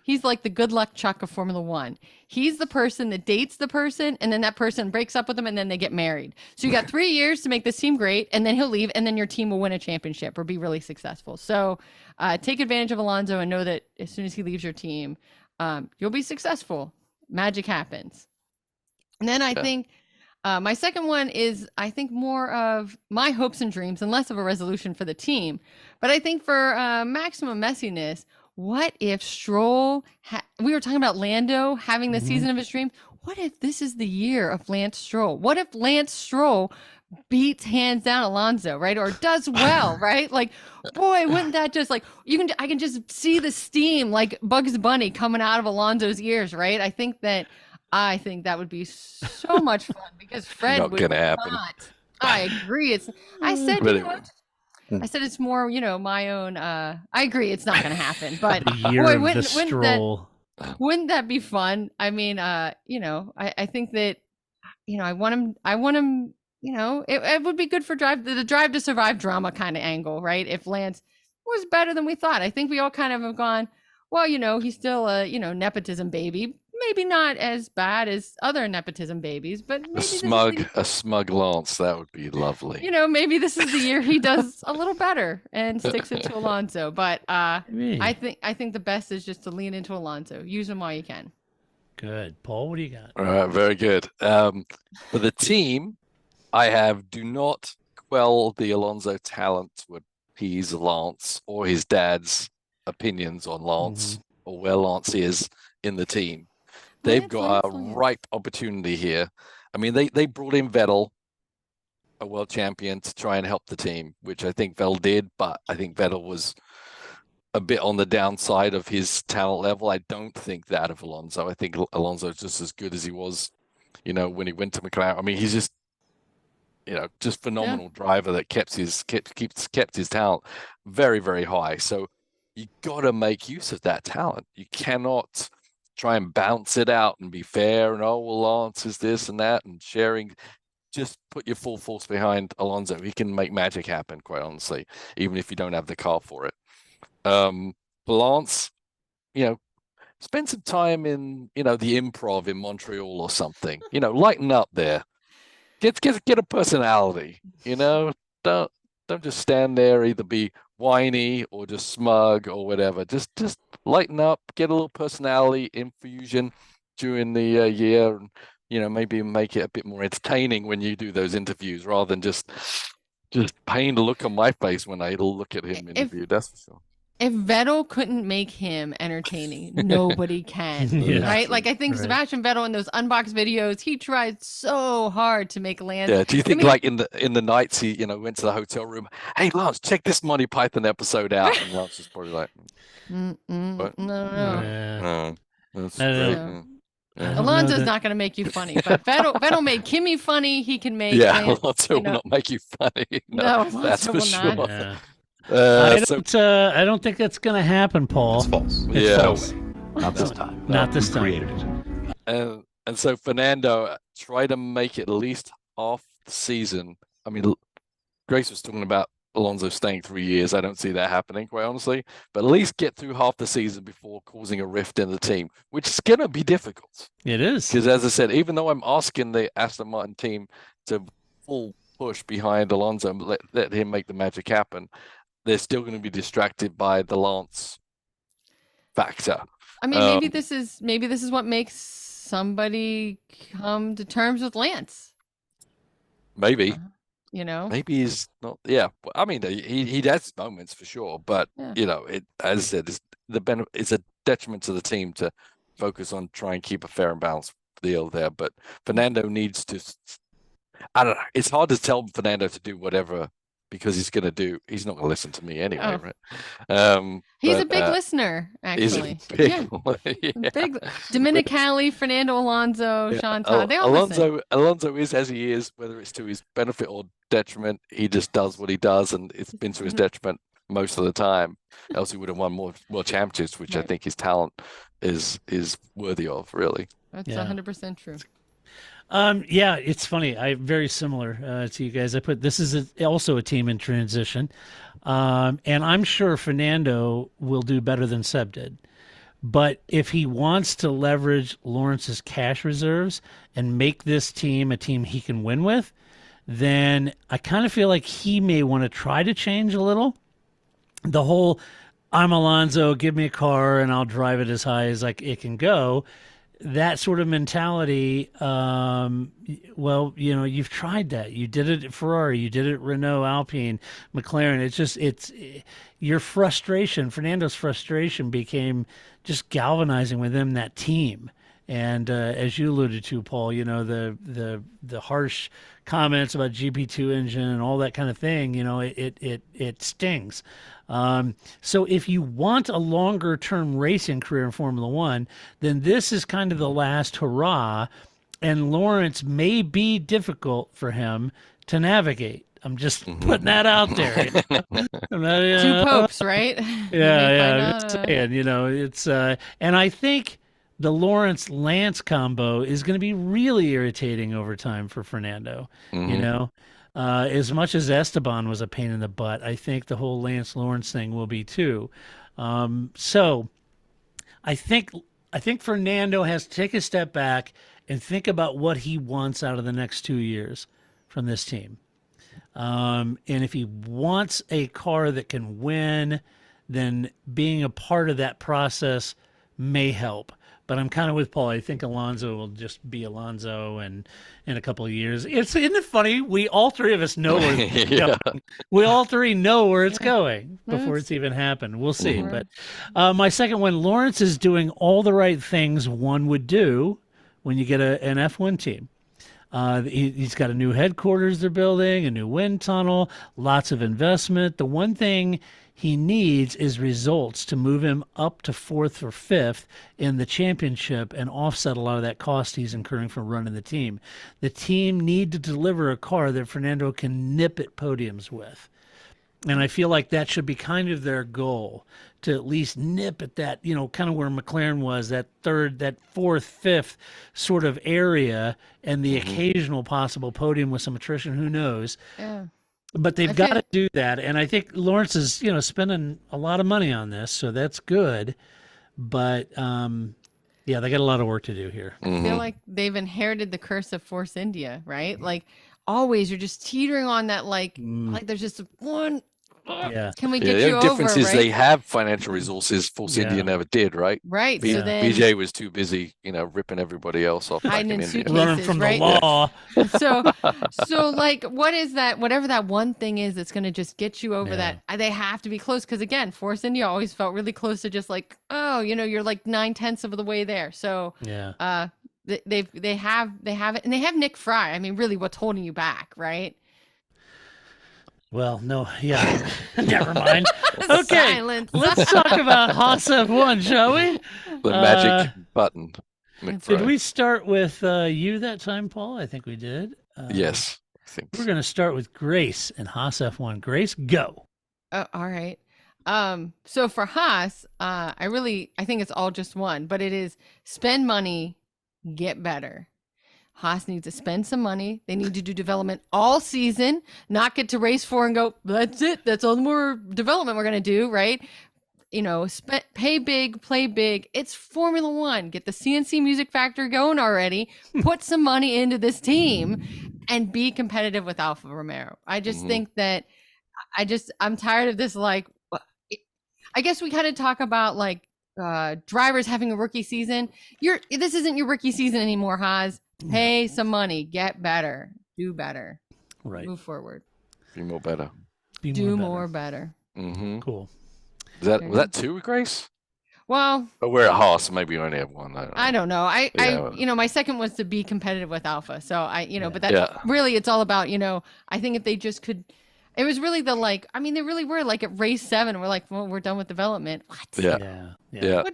he's like the good luck Chuck of Formula One. He's the person that dates the person, and then that person breaks up with them, and then they get married. So you got 3 years to make this team great, and then he'll leave, and then your team will win a championship or be really successful. So take advantage of Alonso and know that as soon as he leaves your team, you'll be successful. Magic happens. And then I think my second one is, I think, more of my hopes and dreams and less of a resolution for the team. But I think for maximum messiness, what if Stroll, we were talking about Lando having the season of his dreams. What if this is the year of Lance Stroll? What if Lance Stroll beats hands down Alonso, right? Or does well, right? Like, boy, wouldn't that just like, I can just see the steam like Bugs Bunny coming out of Alonso's ears, right? I think that would be so much fun because Fred Not would gonna happen. not. I agree. I said, I said it's more, my own. I agree, it's not going to happen. But The year boy, of the Stroll. wouldn't that be fun? I mean, I think that, I want him. It would be good for the Drive to Survive drama kind of angle, right? If Lance was better than we thought, I think we all kind of have gone, well, he's still a nepotism baby. Maybe not as bad as other nepotism babies, but maybe a smug Lance, that would be lovely. Maybe this is the year he does a little better and sticks it to Alonso. But I think the best is just to lean into Alonso. Use him while you can. Good. Paul, what do you got? All right, very good. For the team, I have do not quell the Alonso talent with appease Lance or his dad's opinions on Lance or where Lance is in the team. They've got a ripe opportunity here. I mean, they brought in Vettel, a world champion, to try and help the team, which I think Vettel did, but I think Vettel was a bit on the downside of his talent level. I don't think that of Alonso. I think Alonso's just as good as he was, when he went to McLaren. I mean, he's just, just phenomenal driver that kept his talent very, very high. So you got to make use of that talent. You cannot try and bounce it out and be fair and, Lance is this and that and sharing. Just put your full force behind Alonso. He can make magic happen, quite honestly, even if you don't have the car for it. Lance, spend some time in, the Improv in Montreal or something. Lighten up there. Get a personality. Don't just stand there, either be whiny or just smug or whatever. Just lighten up, get a little personality infusion during the year, and maybe make it a bit more entertaining when you do those interviews, rather than just pain to look on my face when I look at him interviewed. That's for sure. If Vettel couldn't make him entertaining, nobody can, right? Like, I think Sebastian Vettel in those unboxed videos, he tried so hard to make Lance. Yeah. Do you think like in the nights he went to the hotel room? Hey, Lance, check this Monty Python episode out. And Lance was probably like, no. Yeah. Alonso's not going to make you funny, but Vettel made Kimi funny. He can make Alonso will not make you funny. No, that's for sure. Not. Yeah. I don't think that's going to happen, Paul. It's false. It's false. Not this time. Not this time. Created it. And so Fernando, try to make at least half the season. I mean, Grace was talking about Alonso staying 3 years. I don't see that happening, quite honestly. But at least get through half the season before causing a rift in the team, which is going to be difficult. It is. Because as I said, even though I'm asking the Aston Martin team to full push behind Alonso and let him make the magic happen, they're still going to be distracted by the Lance factor. I mean, maybe this is what makes somebody come to terms with Lance. Maybe. Maybe he's not. Yeah, I mean, he has moments for sure, but it, as I said, it's a detriment to the team to focus on trying to keep a fair and balanced deal there. But Fernando needs to. I don't know. It's hard to tell Fernando to do whatever, because he's not going to listen to me anyway, right? He's a big listener, actually. Big Dominicali, Fernando Alonso, Sean Todd, they all listen. Alonso is as he is, whether it's to his benefit or detriment. He just does what he does, and it's been to his detriment most of the time. Else he would have won more world championships, which I think his talent is worthy of, really. That's 100% true. Yeah, it's funny. I'm very similar to you guys. I put this is also a team in transition, and I'm sure Fernando will do better than Seb did. But if he wants to leverage Lawrence's cash reserves and make this team a team he can win with, then I kind of feel like he may want to try to change a little. The whole I'm Alonso, give me a car and I'll drive it as high as like it can go. That sort of mentality, well, you've tried that. You did it at Ferrari, you did it at Renault, Alpine, McLaren. It's your frustration, Fernando's frustration became just galvanizing within that team. And as you alluded to, Paul, the harsh comments about GP2 engine and all that kind of thing, it stings. So if you want a longer term racing career in Formula One, then this is kind of the last hurrah, and Lawrence may be difficult for him to navigate. I'm just putting that out there. Two popes, right? Yeah. I'm just saying, it's and I think the Lawrence-Lance combo is going to be really irritating over time for Fernando. As much as Esteban was a pain in the butt, I think the whole Lance Lawrence thing will be too. So I think Fernando has to take a step back and think about what he wants out of the next 2 years from this team. And if he wants a car that can win, then being a part of that process may help. But I'm kind of with Paul. I think Alonso will just be Alonso, and in a couple of years, isn't it funny? We all three of us know where it's going. We all three know where it's going before it's even happened. We'll see. But my second one, Lawrence is doing all the right things one would do when you get an F1 team. He's got a new headquarters they're building, a new wind tunnel, lots of investment. The one thing he needs is results to move him up to 4th or 5th in the championship and offset a lot of that cost he's incurring from running the team. The team need to deliver a car that Fernando can nip at podiums with. And I feel like that should be kind of their goal, to at least nip at that, kind of where McLaren was, that 4th, 5th sort of area, and the occasional possible podium with some attrition, who knows. Yeah. But they've got to do that. And I think Lawrence is, spending a lot of money on this, so that's good. But, they got a lot of work to do here. I feel like they've inherited the curse of Force India, right? Like, always you're just teetering on that, like there's just one. Can we get you over? The difference is right? they have financial resources. Force India never did, right? Right. So then BJ was too busy, ripping everybody else off. Hiding in India. suitcases, running from right? the law. So like, what is that? Whatever that one thing is that's going to just get you over that. They have to be close, because again, Force India always felt really close to just like, you're like 9/10 of the way there. So they have it, and they have Nick Fry. I mean, really, what's holding you back, right? Well, no, never mind. Okay, Silence. let's talk about Haas F1, shall we? The magic button. Did we start with you that time, Paul? I think we did. Yes, I think we're going to start with Grace and Haas F1. Grace, go. Oh, all right. So for Haas, I think it's all just one, but it is spend money, get better. Haas needs to spend some money. They need to do development all season, not get to race 4 and go, that's it. That's all the more development we're going to do, right? Pay big, play big. It's Formula One. Get the CNC music factory going already. Put some money into this team and be competitive with Alfa Romeo. I just think that I'm tired of this. Like, I guess we kind of talk about like drivers having a rookie season. This isn't your rookie season anymore, Haas. Pay some money, get better, do better, right? Move forward, be more better, do more better. Cool. Was that 2, Grace? Well, but we're at Haas, maybe we only have 1. I don't know. I my second was to be competitive with Alpha. So but that's really, it's all about, I think if they just could, it was really they really were like at race 7, we're like, well, we're done with development. What? Yeah.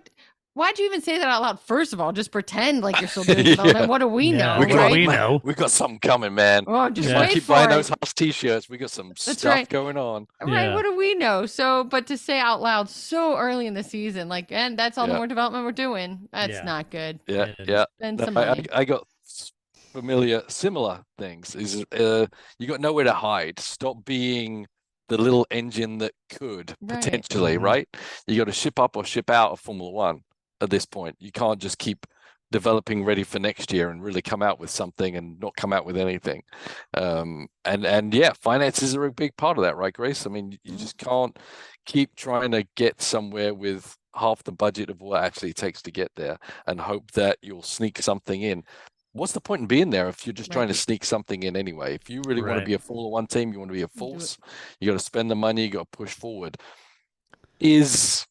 Why'd you even say that out loud? First of all, just pretend like you're still doing development. What do we know? We know. We got something coming, man. Oh, just wait keep for buying it. those Haas t-shirts. We got some stuff going on. Right. What do we know? So, but to say out loud so early in the season, like, and that's all the more development we're doing. That's not good. Yeah. Spend some money. I got similar things. Is you got nowhere to hide. Stop being the little engine that could potentially, right? You got to ship up or ship out of Formula One. at this point. You can't just keep developing ready for next year and really come out with something and not come out with anything. And yeah, finances are a big part of that, right, Grace? I mean, you just can't keep trying to get somewhere with half the budget of what actually takes to get there and hope that you'll sneak something in. What's the point in being there if you're just trying to sneak something in anyway? If you really want to be a Formula One team, you want to be a force, you got to spend the money, you got to push forward. Is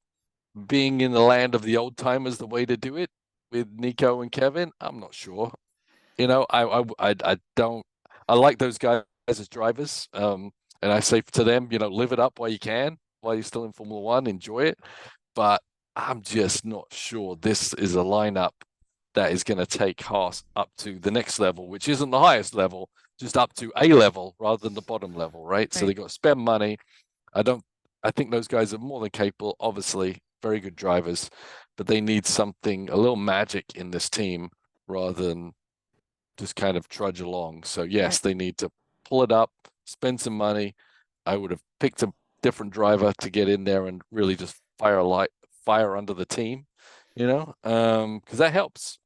being in the land of the old timers the way to do it with Nico and Kevin? I'm not sure. You know, I don't. I like those guys as drivers, and I say to them, you know, live it up while you can, while you're still in Formula One, enjoy it. But I'm just not sure this is a lineup that is going to take Haas up to the next level, which isn't the highest level, just up to a level rather than the bottom level, right? So they got to spend money. I think those guys are more than capable, obviously, very good drivers, but they need something, a little magic in this team rather than just kind of trudge along. So yes, they need to pull it up, spend some money. I would have picked a different driver to get in there and really just fire under the team, you know, because that helps.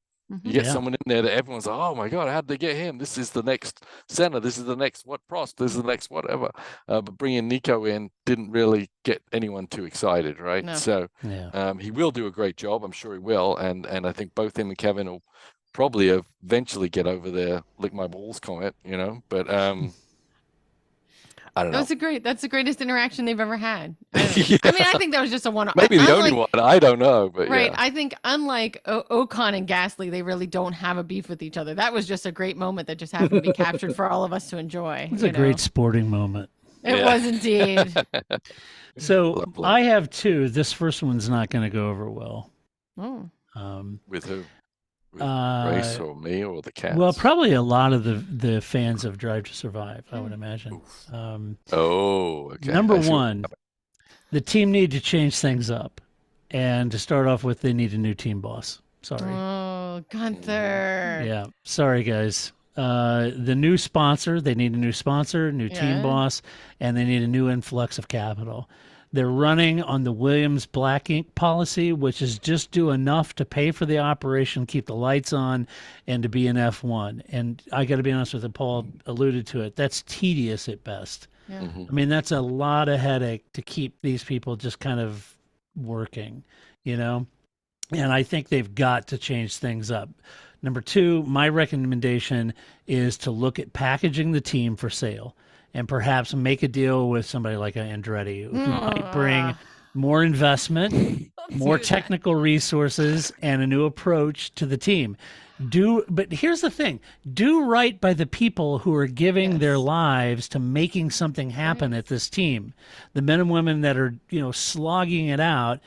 You get someone in there that everyone's like, oh my God, how did they get him? This is the next Senna. This is the next Prost. This is the next whatever. But bringing Nico in didn't really get anyone too excited, right? No. So he will do a great job. I'm sure he will. And I think both him and Kevin will probably eventually get over their lick my balls comment, you know, but I don't know. That's the greatest interaction they've ever had. I mean, I think that was just a one-off. Maybe the only one. I don't know, but I think unlike Ocon and Gasly, they really don't have a beef with each other. That was just a great moment that just happened to be captured for all of us to enjoy. It's a great sporting moment. It was indeed. So I have two. This first one's not going to go over well. Oh. With who? Grace or me or the cats? Well, probably a lot of the fans of Drive to Survive, I would imagine. Okay. Number one, the team need to change things up. And to start off with, they need a new team boss. Sorry. Oh, Gunther. Yeah. Sorry, guys. The new sponsor, they need a new sponsor, new team boss, and they need a new influx of capital. They're running on the Williams black ink policy, which is just do enough to pay for the operation, keep the lights on, and to be an F1. And I got to be honest with you, Paul alluded to it. That's tedious at best. Yeah. I mean, that's a lot of headache to keep these people just kind of working, you know? And I think they've got to change things up. Number two, my recommendation is to look at packaging the team for sale. And perhaps make a deal with somebody like Andretti who might bring more investment, more technical resources, and a new approach to the team. But here's the thing: do right by the people who are giving their lives to making something happen at this team. The men and women that are, slogging it out.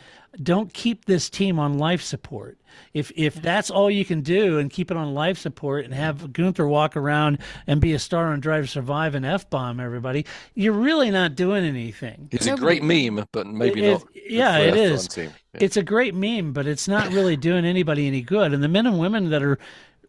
Don't keep this team on life support. If that's all you can do and keep it on life support and have Gunther walk around and be a star on Drive to Survive and F-bomb everybody, you're really not doing anything. It's a great meme, but maybe not. Yeah, it is. Yeah. It's a great meme, but it's not really doing anybody any good. And the men and women that are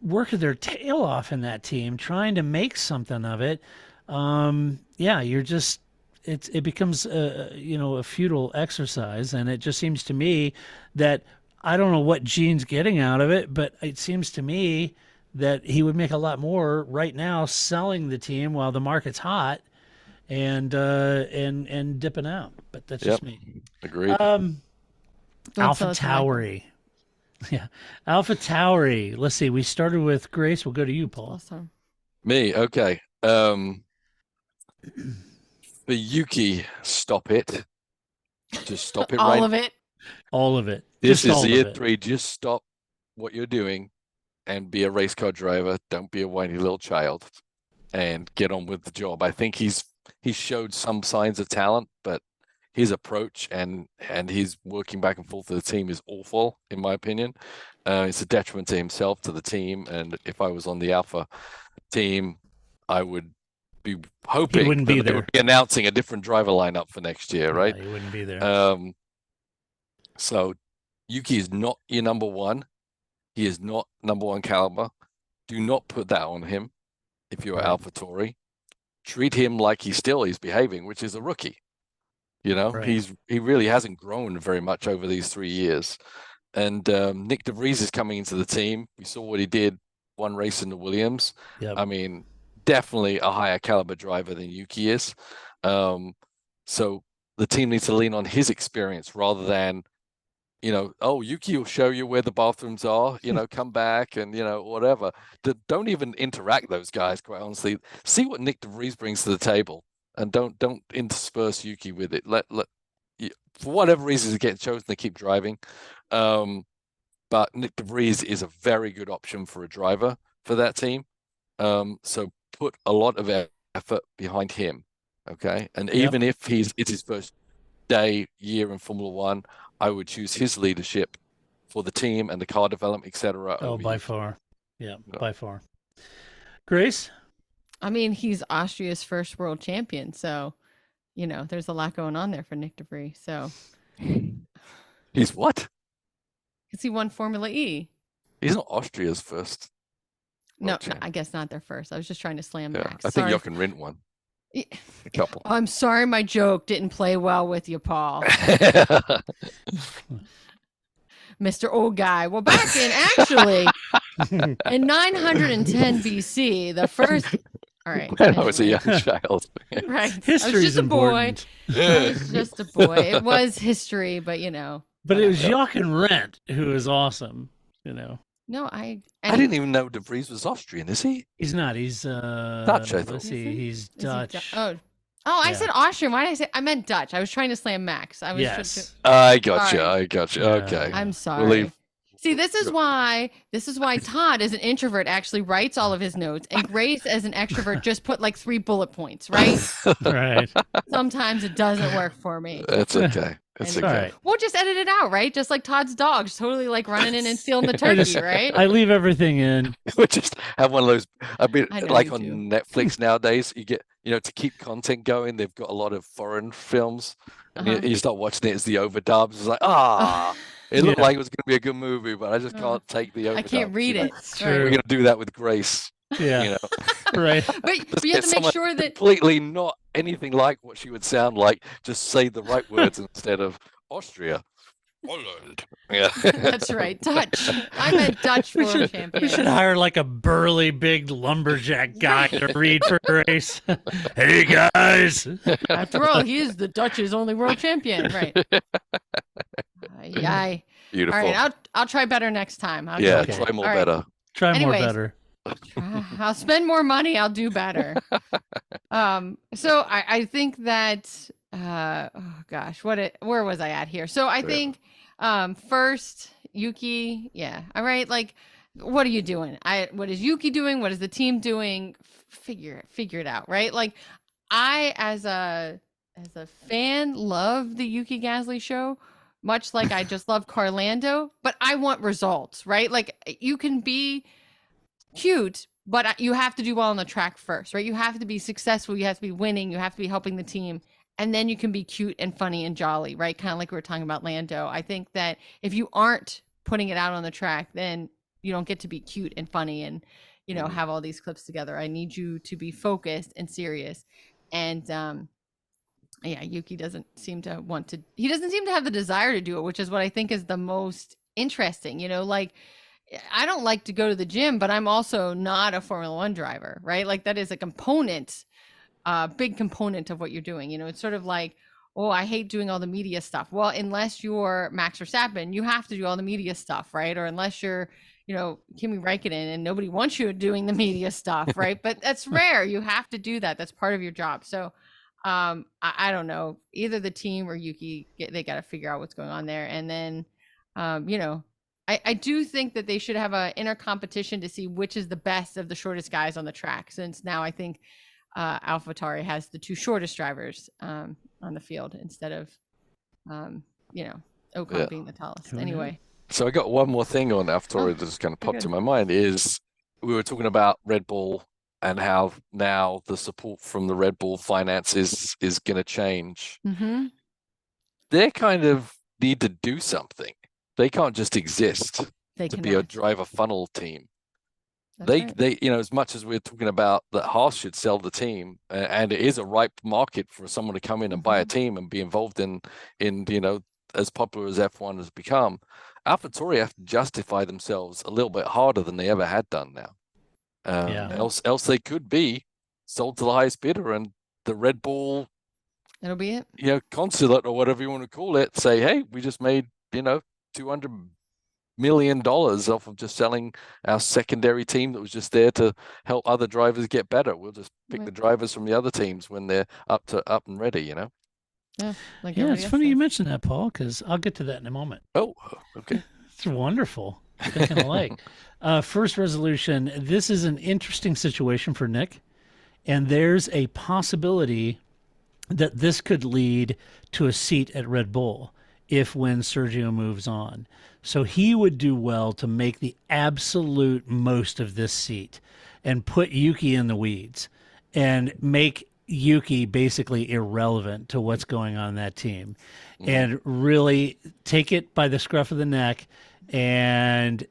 working their tail off in that team, trying to make something of it, you're just... It becomes a futile exercise, and it just seems to me that I don't know what Gene's getting out of it, but it seems to me that he would make a lot more right now selling the team while the market's hot and dipping out. But that's just me. Agreed. AlphaTauri. Yeah, AlphaTauri. Let's see. We started with Grace. We'll go to you, Paul. Awesome. Me. Okay. The Yuki, stop it. Just stop it all of it. All of it. This is year 3. Just stop what you're doing and be a race car driver. Don't be a whiny little child and get on with the job. I think he's showed some signs of talent, but his approach and his working back and forth with the team is awful, in my opinion. It's a detriment to himself, to the team. And if I was on the Alpha team, I would be hoping he wouldn't be that there. They would be announcing a different driver lineup for next year, right? He wouldn't be there. So Yuki is not your number one. He is not number one caliber. Do not put that on him if you're AlphaTauri. Treat him like he's behaving, which is a rookie. He really hasn't grown very much over these 3 years. And Nick De Vries is coming into the team. We saw what he did one race in the Williams. Yep. I mean, definitely a higher caliber driver than Yuki is. So the team needs to lean on his experience rather than, oh, Yuki will show you where the bathrooms are, come back and, whatever. Don't even interact those guys, quite honestly. See what Nick De Vries brings to the table and don't intersperse Yuki with it. Let for whatever reason he's getting chosen to keep driving. But Nick De Vries is a very good option for a driver for that team. So put a lot of effort behind him. Okay. And even if it's his first year in Formula One, I would choose his leadership for the team and the car development, etc. Oh, by far. Yeah, by far. Grace? I mean, he's Austria's first world champion, so there's a lot going on there for Nick De Vries. So he's what? Because he won Formula E. He's not Austria's first. No, I guess not their first. I was just trying to slam Max. I think Jochen Rindt won. A couple. I'm sorry my joke didn't play well with you, Paul. Mr. Old Guy. Well, back in 910 BC, the first. All right. When I was a young child. Right. History is important. I was just a boy. It was history, but But it was Jochen Rindt who is awesome, No, I didn't even know De Vries was Austrian, is he? He's not. He's Dutch, I thought. Let's see. He's Dutch. I said Austrian. Why did I say? I meant Dutch. I was trying to slam Max. I was yes. I got you. Sorry. I got you. Yeah. Okay. I'm sorry. See, this is why Todd, as an introvert, actually writes all of his notes, and Grace, as an extrovert, just put like 3 bullet points, right? Right. Sometimes it doesn't work for me. That's okay. It's And- okay. Right. We'll just edit it out, right? Just like Todd's dogs, totally like running in and stealing the turkey, right? I leave everything in. We just have one of those. I mean, I know like you on do. Netflix nowadays, you get, to keep content going, they've got a lot of foreign films, and you start watching it as the overdubs. It's like, it looked Yeah. like it was going to be a good movie, but I just can't take the overdubs. I can't read it. true. We're Right. going to do that with Grace. Yeah. Right. But you have to make Someone sure that completely not anything like what she would sound like. Just say the right words instead of Austria. Holland. Yeah. that's right. Dutch. I meant Dutch We world should, champion. we should hire like a burly, big lumberjack guy to read for Grace. Hey guys. After all, he is the Dutch's only world champion, right? Yay. Beautiful. All right, I'll try better next time. I'll Yeah, try- try more All right. better. Try Anyways. more better. I'll spend more money. I'll do better. So I think that oh gosh, where was I at here? So I think first Yuki, yeah, all right. Like, what are you doing? What is Yuki doing? What is the team doing? Figure it out, right? Like, I as a fan love the Yuki Gasly show. Much like I just love Carlando, but I want results, right? Like, you can be cute, but you have to do well on the track first, right? You have to be successful, you have to be winning, you have to be helping the team, and then you can be cute and funny and jolly, right? Kind of like we were talking about Lando. I think that if you aren't putting it out on the track, then you don't get to be cute and funny and have all these clips together. I need you to be focused and serious. And Yuki doesn't seem to have the desire to do it, which is what I think is the most interesting. Like, I don't like to go to the gym, but I'm also not a Formula One driver, right? Like, that is a component, big component of what you're doing. It's sort of like, oh, I hate doing all the media stuff. Well, unless you're Max Verstappen, you have to do all the media stuff, right? Or unless you're, Kimi Räikkönen and nobody wants you doing the media stuff, right? But that's rare. You have to do that. That's part of your job. So I don't know, either the team or Yuki, they got to figure out what's going on there. And then, I do think that they should have an inner competition to see which is the best of the shortest guys on the track, since now I think AlphaTauri has the 2 shortest drivers on the field instead of, Ocon being the tallest. Anyway. So I got one more thing on AlphaTauri that just kind of popped in my mind is we were talking about Red Bull and how now the support from the Red Bull finances is going to change. Mm-hmm. They kind of need to do something. They can't just exist They to cannot. be a driver funnel team. That's right. They, as much as we're talking about that Haas should sell the team, and it is a ripe market for someone to come in and buy a team and be involved in, as popular as F1 has become. AlphaTauri have to justify themselves a little bit harder than they ever had done now. Else they could be sold to the highest bidder, and the Red Bull, That'll be it. consulate or whatever you want to call it, say, hey, we just made, $200 million off of just selling our secondary team that was just there to help other drivers get better. We'll just pick the drivers from the other teams when they're up and ready, Yeah, It's funny you mentioned that, Paul, because I'll get to that in a moment. Oh, okay. It's wonderful. Thinking alike. First resolution. This is an interesting situation for Nick, and there's a possibility that this could lead to a seat at Red Bull when Sergio moves on. So he would do well to make the absolute most of this seat and put Yuki in the weeds and make Yuki basically irrelevant to what's going on in that team, and really take it by the scruff of the neck and,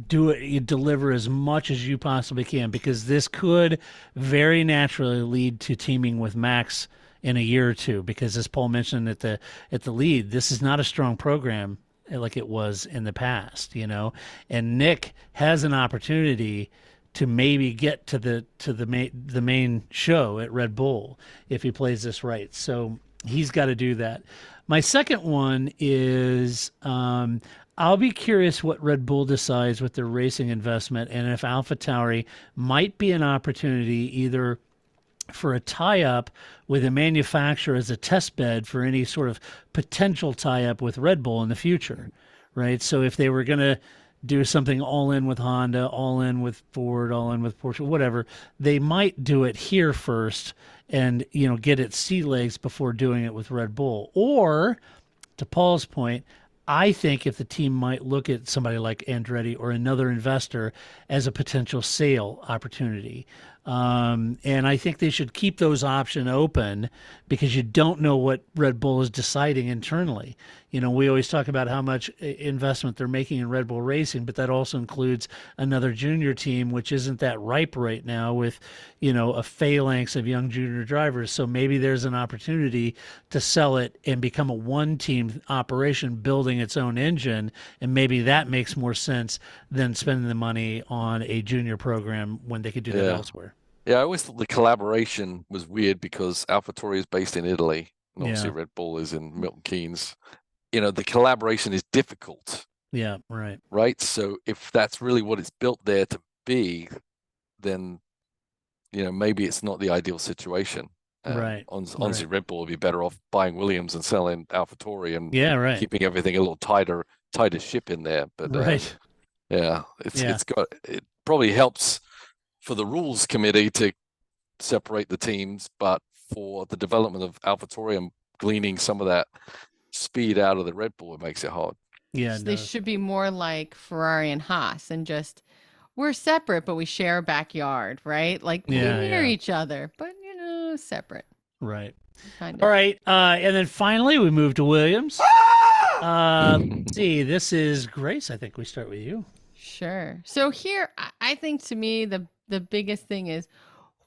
do it, you deliver as much as you possibly can, because this could very naturally lead to teaming with Max in a year or two, because as Paul mentioned at the lead, this is not a strong program like it was in the past, and Nick has an opportunity to maybe get to the main show at Red Bull if he plays this right. So he's got to do that. My second one is I'll be curious what Red Bull decides with their racing investment, and if AlphaTauri might be an opportunity either for a tie-up with a manufacturer as a test bed for any sort of potential tie-up with Red Bull in the future, right? So if they were going to do something all in with Honda, all in with Ford, all in with Porsche, whatever, they might do it here first and, get its sea legs before doing it with Red Bull. Or, to Paul's point, I think if the team might look at somebody like Andretti or another investor as a potential sale opportunity. And I think they should keep those options open, because you don't know what Red Bull is deciding internally. We always talk about how much investment they're making in Red Bull Racing, but that also includes another junior team, which isn't that ripe right now with, a phalanx of young junior drivers. So maybe there's an opportunity to sell it and become a one-team operation building its own engine, and maybe that makes more sense than spending the money on a junior program when they could do that elsewhere. Yeah, I always thought the collaboration was weird because AlphaTauri is based in Italy, and obviously Red Bull is in Milton Keynes. The collaboration is difficult. Yeah, right. Right? So if that's really what it's built there to be, then, maybe it's not the ideal situation. Right. Honestly, Red Bull would be better off buying Williams and selling AlphaTauri and keeping everything a little tighter ship in there. But right. It probably helps for the rules committee to separate the teams, but for the development of AlphaTauri and gleaning some of that speed out of the Red Bull, it makes it hard. Yeah, they should be more like Ferrari and Haas, and just we're separate, but we share a backyard, right? Like we near each other, but separate. Right. Kind of. All right, and then finally we move to Williams. Let's see, this is Grace. I think we start with you. Sure. So here, I think to me the biggest thing is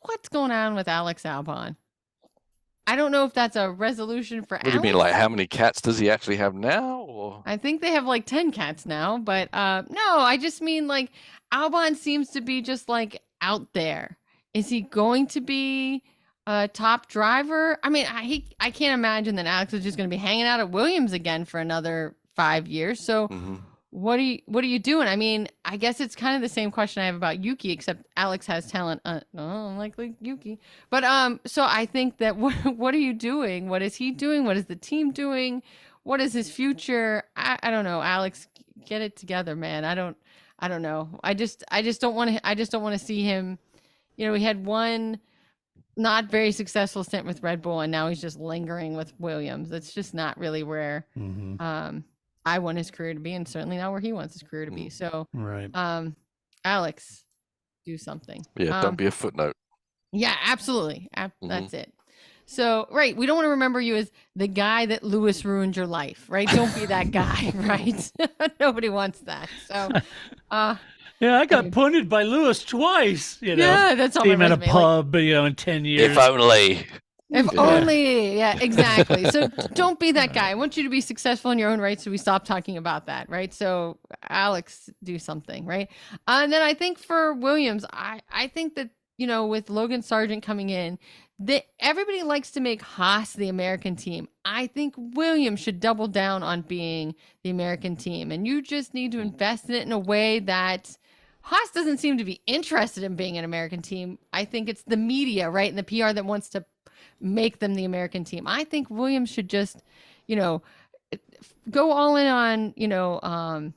what's going on with Alex Albon. I don't know if that's a resolution for Alex. What do you mean, like how many cats does he actually have now? Or? I think they have like 10 cats now, but no, I just mean like Albon seems to be just like out there. Is he going to be a top driver? I mean, I can't imagine that Alex is just going to be hanging out at Williams again for another 5 years. So what are you doing? I mean, I guess it's kind of the same question I have about Yuki, except Alex has talent. Unlikely Yuki. But so I think that what are you doing? What is he doing? What is the team doing? What is his future? I don't know. Alex, get it together, man. I don't know. I just don't want to see him. He had one not very successful stint with Red Bull, and now he's just lingering with Williams. That's just not really where I want his career to be, and certainly not where he wants his career to be. So, Alex, do something. Yeah, don't be a footnote. Yeah, absolutely. That's it. So, right, we don't want to remember you as the guy that Lewis ruined your life, right? Don't be that guy, right? Nobody wants that. So, I got punted by Lewis twice. Yeah, that's all. See him at a pub, in 10 years. If only. If only, yeah, exactly. So don't be that guy. I want you to be successful in your own right, so we stop talking about that, right? So Alex, do something, right? And then I think for Williams, I think that, with Logan Sargent coming in, that everybody likes to make Haas the American team. I think Williams should double down on being the American team, and you just need to invest in it in a way that Haas doesn't seem to be interested in being an American team. I think it's the media, right, and the PR that wants to make them the American team. I think Williams should just, go all in on,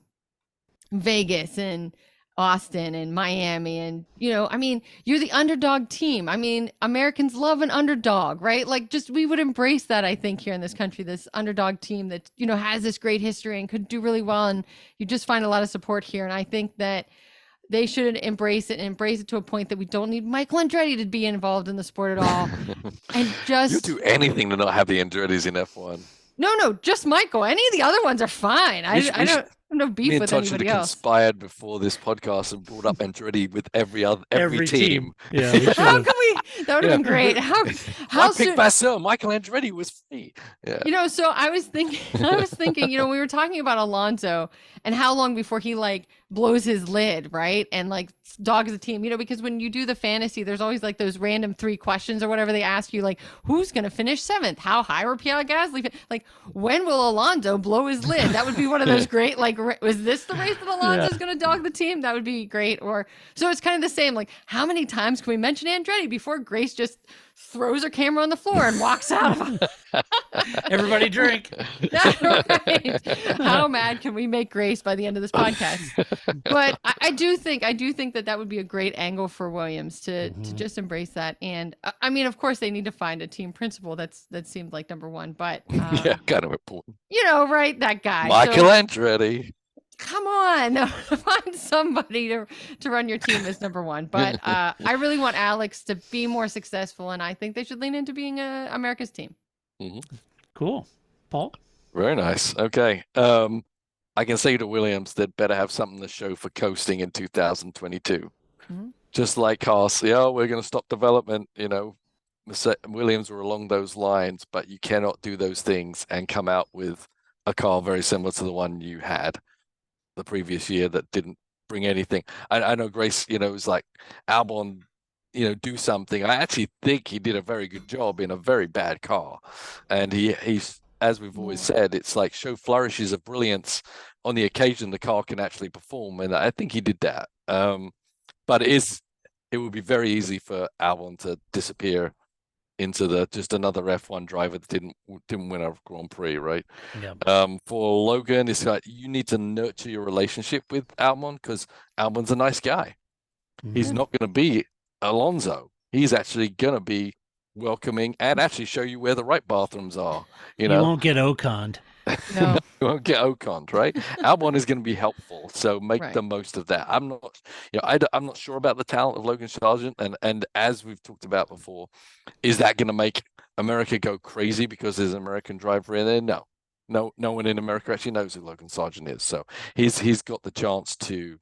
Vegas and Austin and Miami. And, you're the underdog team. Americans love an underdog, right? Like, just, we would embrace that, I think, here in this country, this underdog team that, has this great history and could do really well. And you just find a lot of support here. And I think that they should embrace it to a point that we don't need Michael Andretti to be involved in the sport at all. And just You do anything to not have the Andrettis in F1. No, just Michael. Any of the other ones are fine. I don't have no beef Me and with Todd should anybody have else. conspired before this podcast and brought up Andretti with every team. Yeah, we should How have. can we? That would have been great. How I picked soon? Vasseur. Michael Andretti was free. Yeah. So I was thinking, we were talking about Alonso and how long before he blows his lid, right? And dogs the team, because when you do the fantasy, there's always those random 3 questions or whatever they ask you, who's going to finish 7th? How high were Pierre Gasly? When will Alonso blow his lid? That would be one of those great, was this the race that Alonso's going to dog the team? That would be great. So it's kind of the same, how many times can we mention Andretti before Grace just throws her camera on the floor and walks out of him? Everybody drink. Right. How mad can we make Grace by the end of this podcast? But I do think that would be a great angle for Williams to just embrace that. And of course they need to find a team principal. That seemed like number one, but Yeah, kind of important. right, that guy. Michael Andretti. Come on, find somebody to run your team as number one. But I really want Alex to be more successful, and I think they should lean into being America's team. Cool. Paul? Very nice. Okay. I can say to Williams, they'd better have something to show for coasting in 2022. Just like Haas, we're going to stop development. Williams were along those lines, but you cannot do those things and come out with a car very similar to the one you had the previous year that didn't bring anything. I know Grace, it was like Albon, do something. I actually think he did a very good job in a very bad car. And he's, as we've always said, it's like show flourishes of brilliance on the occasion the car can actually perform. And I think he did that. But it would be very easy for Albon to disappear into just another F1 driver that didn't win a Grand Prix, right? Yeah. For Logan, it's like you need to nurture your relationship with Albon because Albon's a nice guy. He's not going to be Alonso. He's actually going to be welcoming and actually show you where the right bathrooms are. You won't get Ocon'd. No. You won't get Ocon'd, right? Albon is going to be helpful, so make the most of that. I'm not, I'm not sure about the talent of Logan Sargent, and as we've talked about before, is that going to make America go crazy because there's an American driver in there? No one in America actually knows who Logan Sargent is, so he's got the chance to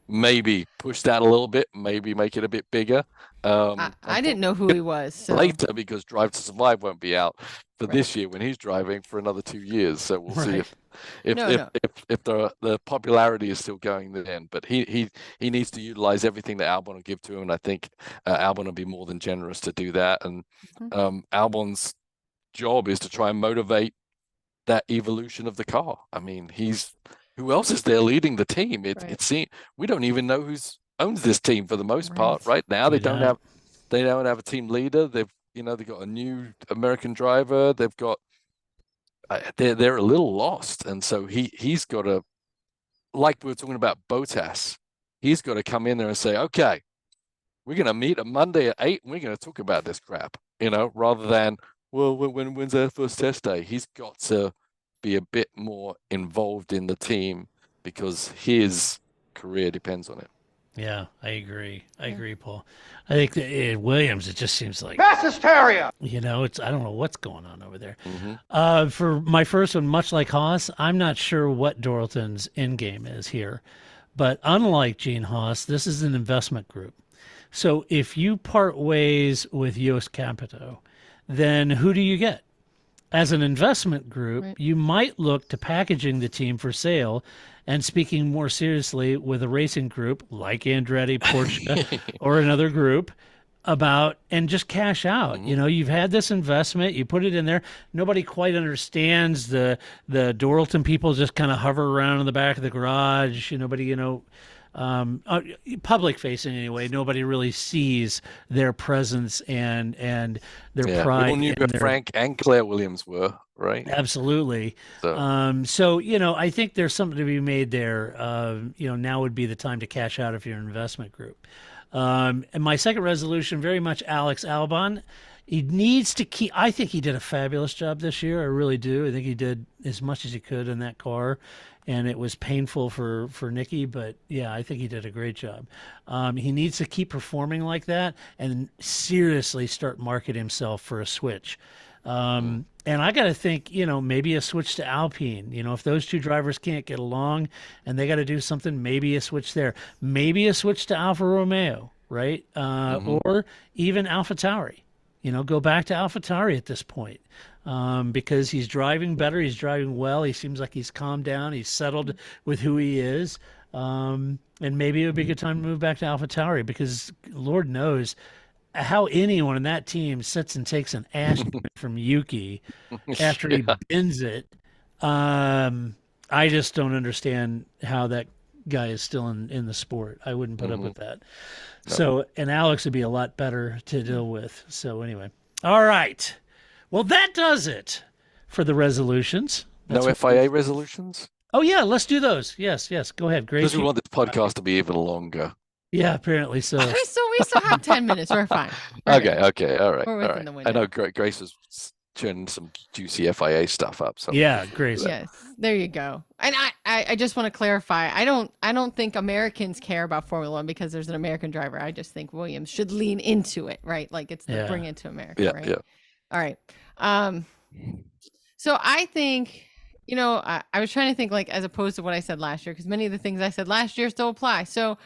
maybe push that a little bit, maybe make it a bit bigger. I didn't know who he was. So. Later, because Drive to Survive won't be out for this year when he's driving for another 2 years. So we'll see if the popularity is still going then. But he needs to utilize everything that Albon will give to him, and I think Albon will be more than generous to do that. And Albon's job is to try and motivate that evolution of the car. Who else is there leading the team? We don't even know who owns this team for the most part right now. They don't have a team leader. They've got a new American driver. They've got they're a little lost, and so he's got to, like we were talking about Bottas, he's got to come in there and say, okay, we're going to meet on Monday at 8 and we're going to talk about this crap, rather than, well, when's our first test day? He's got to be a bit more involved in the team because his career depends on it. Yeah, I agree, Paul. I think that Williams, it just seems like mass hysteria. I don't know what's going on over there. For my first one, much like Haas, I'm not sure what Doralton's end game is here, but unlike Gene Haas, this is an investment group. So if you part ways with Yost Capito, then who do you get? As an investment group, Right. you might look to packaging the team for sale and speaking more seriously with a racing group like Andretti, Porsche, or another group about and just cash out. You know, you've had this investment, you put it in there. Nobody quite understands the Dorilton people just kind of hover around in the back of the garage. Nobody, public facing anyway. Nobody really sees their presence and their Yeah, we pride. all knew in who their- Frank and Claire Williams were, right? Absolutely. So, So, I think there's something to be made there. Now would be the time to cash out if you're an investment group. And my second resolution, very much Alex Albon. He needs to keep. I think he did a fabulous job this year. I really do. I think he did as much as he could in that car, and it was painful for Nicky. But yeah, I think he did a great job. He needs to keep performing like that and seriously start marketing himself for a switch. And I got to think, maybe a switch to Alpine. If those two drivers can't get along and they got to do something, maybe a switch there. Maybe a switch to Alfa Romeo, right? Or even AlphaTauri. Go back to AlphaTauri at this point because he's driving better. He's driving well. He seems like he's calmed down. He's settled with who he is. And maybe it would be a good time to move back to AlphaTauri because Lord knows how anyone in that team sits and takes an ash from Yuki after he bends it. I just don't understand how that guy is still in the sport. I wouldn't put up with that. No. So, and Alex would be a lot better to deal with. So anyway, all right. Well, that does it for the resolutions. No FIA resolutions? Oh yeah, let's do those. Yes. Go ahead. Great. Because we want this podcast to be even longer. Yeah, apparently so. We still have 10 minutes. We're fine. Okay. All right. We're within the window. I know Grace was churning some juicy FIA stuff up. So yeah, Grace. Yes, there you go. And I just want to clarify. I don't think Americans care about Formula One because there's an American driver. I just think Williams should lean into it, right? Like it's the bring it to America, right? Yeah. All right. So I think, I was trying to think like as opposed to what I said last year, because many of the things I said last year still apply. So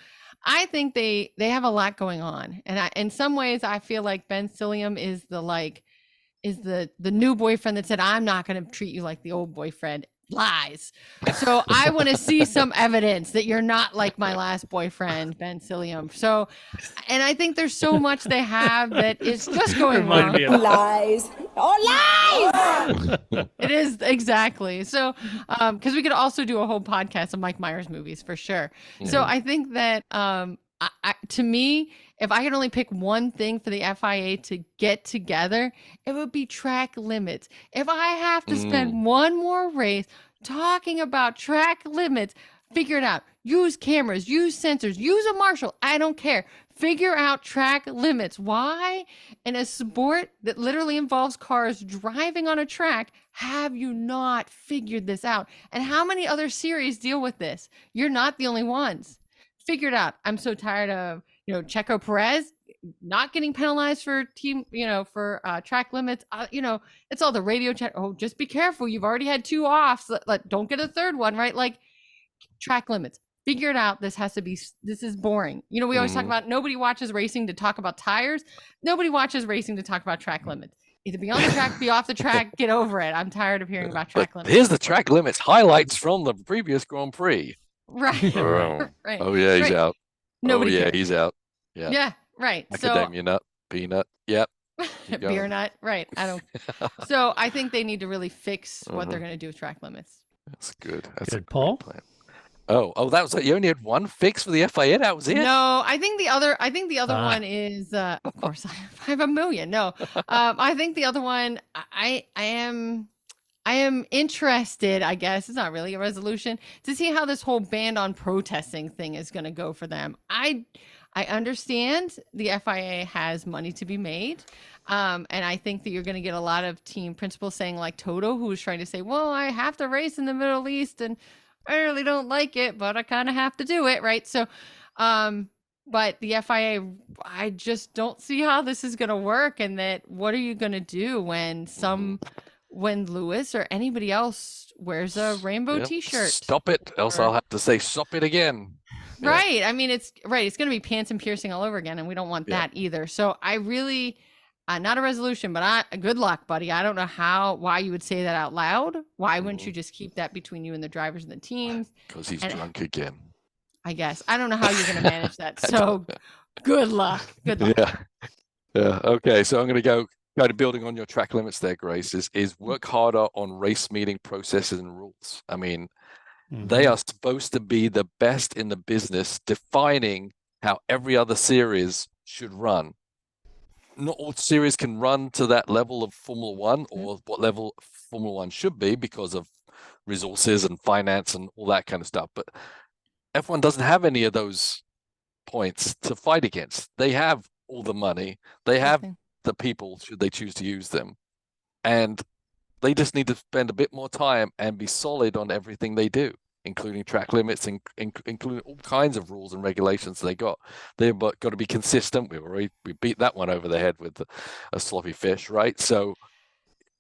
I think they have a lot going on. And in some ways I feel like Ben Silliam is the new boyfriend that said, I'm not going to treat you like the old boyfriend. Lies. So I want to see some evidence that you're not like my last boyfriend, Ben Silliam. So, and I think there's so much they have that is just going wrong. Lies. Oh, lies! It is exactly. So, because we could also do a whole podcast of Mike Myers movies for sure. Mm-hmm. So I think that, to me, if I could only pick one thing for the FIA to get together, it would be track limits. If I have to spend one more race talking about track limits, figure it out. Use cameras, use sensors, use a marshal. I don't care. Figure out track limits. Why? In a sport that literally involves cars driving on a track, have you not figured this out? And how many other series deal with this? You're not the only ones. Figure it out. I'm so tired of, Checo Perez not getting penalized for track limits. It's all the radio chat. Oh, just be careful. You've already had 2 offs. Don't get a third one, right? Like track limits. Figure it out. This is boring. We always talk about nobody watches racing to talk about tires. Nobody watches racing to talk about track limits. Either be on the track, be off the track, get over it. I'm tired of hearing about track limits. Here's the track limits highlights from the previous Grand Prix. Right. Right. Oh yeah, he's out. Nobody cares. He's out. Yeah. Yeah. Right. Macadamia nut, peanut. Yep. Beer nut. Right. So I think they need to really fix what they're going to do with track limits. That's good. That's good, Paul. Plan. Oh, that was it. You only had one fix for the FIA. That was it. No, I think the other one is, of course, I have a million. No, I think the other one, I am interested, I guess, it's not really a resolution, to see how this whole ban on protesting thing is going to go for them. I understand the FIA has money to be made. And I think that you're going to get a lot of team principals saying like Toto, who was trying to say, well, I have to race in the Middle East and I really don't like it, but I kind of have to do it. Right. So, but the FIA, I just don't see how this is going to work. And that what are you going to do when Lewis or anybody else wears a rainbow t-shirt? Stop it. Else I'll have to say, stop it again. Right. I mean, it's going to be pants and piercing all over again. And we don't want that either. So I really, not a resolution, but good luck, buddy. I don't know why you would say that out loud. Why wouldn't you just keep that between you and the drivers and the teams? Because he's And drunk again. I guess. I don't know how you're going to manage that. So good luck. Good luck. Yeah. Yeah. Okay. So I'm going to go kind of building on your track limits there, Grace, is work harder on race meeting processes and rules. I mean, they are supposed to be the best in the business, defining how every other series should run. Not all series can run to that level of Formula One or what level Formula One should be because of resources and finance and all that kind of stuff. But F1 doesn't have any of those points to fight against. They have all the money. They have the people, should they choose to use them. And they just need to spend a bit more time and be solid on everything they do, including track limits, including all kinds of rules and regulations they got. They've got to be consistent. We beat that one over the head with a sloppy fish, right? So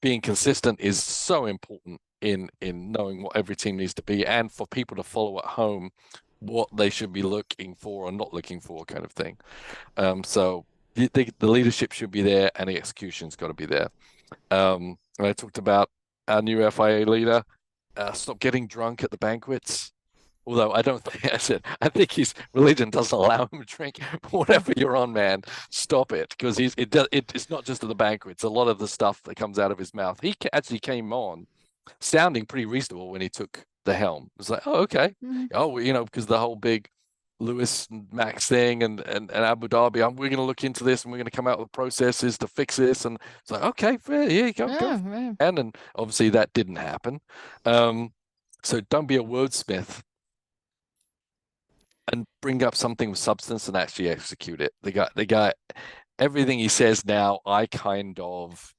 being consistent is so important in knowing what every team needs to be, and for people to follow at home what they should be looking for or not looking for, kind of thing. So the leadership should be there, and the execution's got to be there. I talked about our new FIA leader. Stop getting drunk at the banquets. Although I don't think I think his religion doesn't allow him to drink. Whatever you're on, man, stop it, because it's not just at the banquets. A lot of the stuff that comes out of his mouth. He actually came on sounding pretty reasonable when he took the helm. It was like, oh, okay, oh, because the whole big Lewis and Max thing and Abu Dhabi, we're going to look into this and we're going to come out with processes to fix this. And it's like, okay, fair, yeah, go. And obviously that didn't happen. So don't be a wordsmith, and bring up something with substance and actually execute it. The guy, everything he says now, I kind of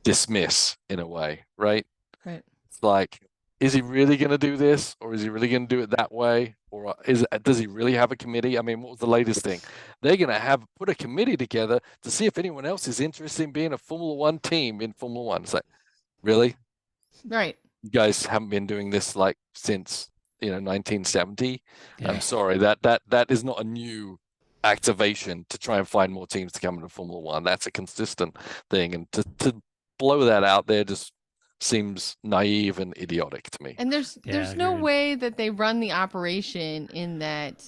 dismiss in a way, right? Right. It's like, is he really going to do this, or is he really going to do it that way, or does he really have a committee? I mean, what was the latest thing? They're going to put a committee together to see if anyone else is interested in being a Formula One team in Formula One. It's like, really? Right. You guys haven't been doing this like since 1970. Yeah. I'm sorry, that is not a new activation to try and find more teams to come into Formula One. That's a consistent thing, and to blow that out there just seems naive and idiotic to me. And there's no way that they run the operation in that,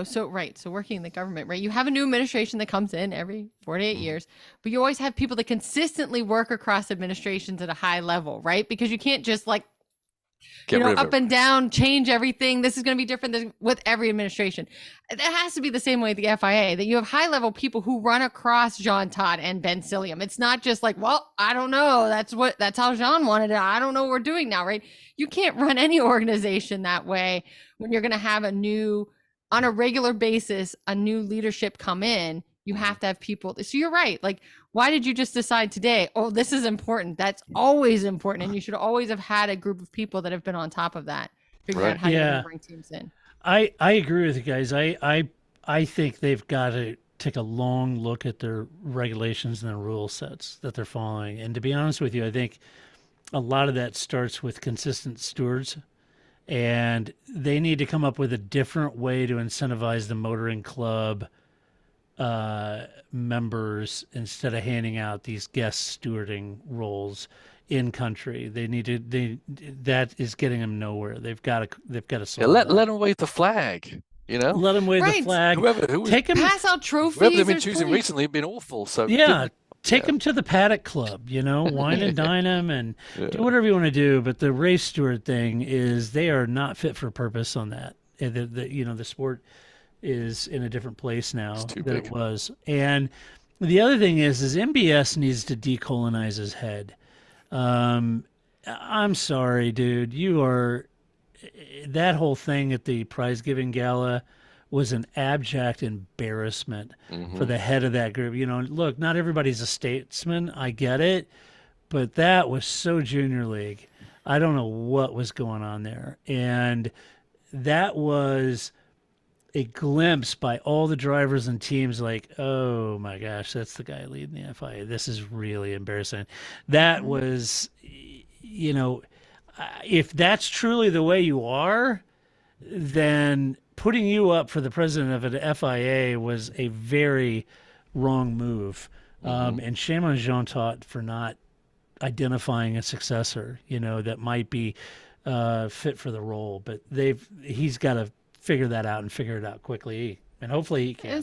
so working in the government, right? You have a new administration that comes in every 48 years, but you always have people that consistently work across administrations at a high level, right? Because you can't just up and down, change everything. This is going to be different with every administration. That has to be the same way at the FIA, that you have high level people who run across Jean Todt and Ben Silliam. It's not just like, well, I don't know. That's how Jean wanted it. I don't know what we're doing now, right? You can't run any organization that way when you're going to have on a regular basis, a new leadership come in. You have to have people. So you're right. Like, why did you just decide today? Oh, this is important. That's always important. And you should always have had a group of people that have been on top of that, figuring out how you're going to bring teams in. I agree with you guys. I think they've got to take a long look at their regulations and their rule sets that they're following. And to be honest with you, I think a lot of that starts with consistent stewards. And they need to come up with a different way to incentivize the motoring club members instead of handing out these guest stewarding roles in country. That is getting them nowhere. They've got to solve let that. them wave the flag. Let them wave the flag. Take them, pass out trophies. Whoever they've been choosing recently have been awful. So take them to the paddock club. Wine and dine them and do whatever you want to do. But the race steward thing they are not fit for purpose on that. The sport is in a different place now than it was. And the other thing is MBS needs to decolonize his head. I'm sorry, dude. That whole thing at the prize giving gala was an abject embarrassment for the head of that group. Look, not everybody's a statesman. I get it. But that was so junior league. I don't know what was going on there. And that was a glimpse by all the drivers and teams like, oh my gosh, that's the guy leading the FIA. This is really embarrassing. That was, if that's truly the way you are, then putting you up for the president of an FIA was a very wrong move And shame on Jean Todt for not identifying a successor, that might be fit for the role. But he's got to figure that out and figure it out quickly. And hopefully he can.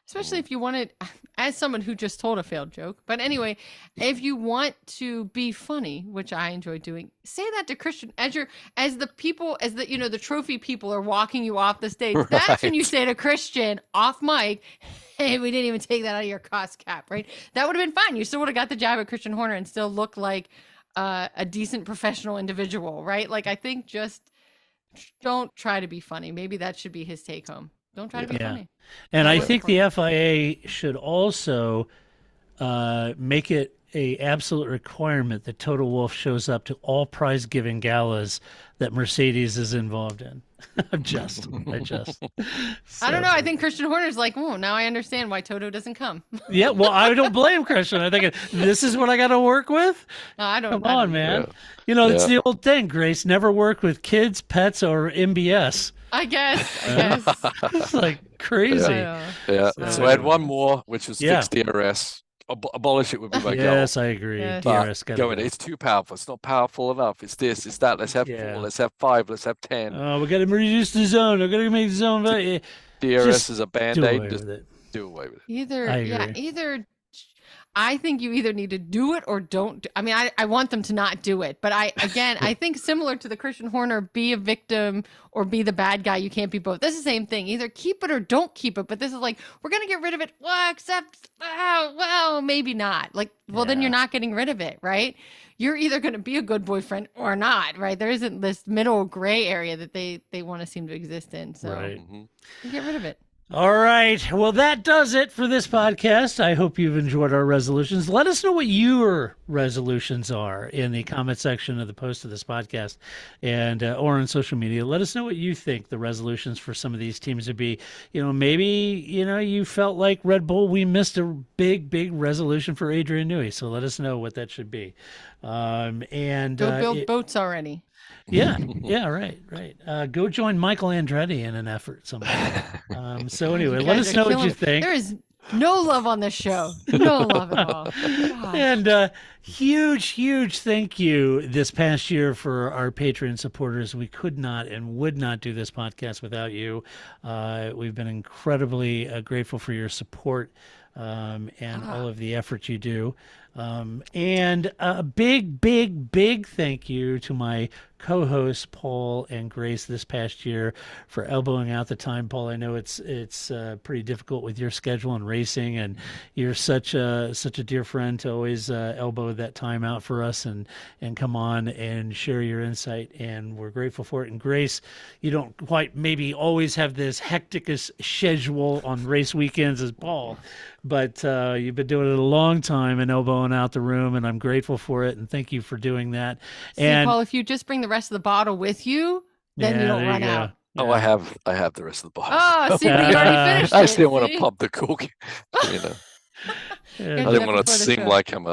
Especially if you wanted, as someone who just told a failed joke. But anyway, if you want to be funny, which I enjoy doing, say that to Christian as the trophy people are walking you off the stage. Right. That's when you say to Christian off mic, "Hey, we didn't even take that out of your cost cap," right? That would have been fine. You still would have got the job at Christian Horner and still look like a decent professional individual, right? Like, I think just don't try to be funny. Maybe that should be his take home. Don't try to be funny. And I think the FIA should also make it a absolute requirement that Toto Wolff shows up to all prize giving galas that Mercedes is involved in. I just. I don't know. I think Christian Horner's like, oh, now I understand why Toto doesn't come. Yeah, well, I don't blame Christian. I think this is what I got to work with. No, I don't. Come on, man. Yeah. It's the old thing, Grace. Never work with kids, pets, or MBS. I guess. It's like crazy. Yeah. So I had one more, which was fix DRS. Abolish it would be my goal. Yes, I agree. DRS it's too powerful. It's not powerful enough. It's this, it's that. Let's have 4, let's have 5, let's have 10. Oh, we got to reduce the zone. We got to make the zone. DRS is a band-aid. Just do away with it. Either I think you either need to do it or don't. I mean, I want them to not do it. But I think similar to the Christian Horner, be a victim or be the bad guy. You can't be both. That's the same thing. Either keep it or don't keep it. But this is like, we're going to get rid of it. Well, maybe not. Like, then you're not getting rid of it, right? You're either going to be a good boyfriend or not, right? There isn't this middle gray area that they want to seem to exist in. So get rid of it. All right. Well, that does it for this podcast. I hope you've enjoyed our resolutions. Let us know what your resolutions are in the comment section of the post of this podcast and or on social media. Let us know what you think the resolutions for some of these teams would be. Maybe, you felt like Red Bull, we missed a big resolution for Adrian Newey. So let us know what that should be. Go build boats already. Yeah, right. Go join Michael Andretti in an effort somewhere. So anyway, let us know what you think. There is no love on this show. No love at all. Gosh. And huge thank you this past year for our Patreon supporters. We could not and would not do this podcast without you. We've been incredibly grateful for your support and all of the effort you do. And a big thank you to my co-hosts Paul and Grace this past year for elbowing out the time. Paul, I know it's pretty difficult with your schedule and racing, and you're such a dear friend to always elbow that time out for us and come on and share your insight, and we're grateful for it. And Grace, you don't quite maybe always have this hectic schedule on race weekends as Paul, but you've been doing it a long time and elbowing out the room, and I'm grateful for it, and thank you for doing that. And Paul, if you just bring the rest of the bottle with you, then you don't run out. Oh, I have the rest of the bottle. Oh, see, you already finished I it. still want to pump the cork. I didn't want to sing like I'm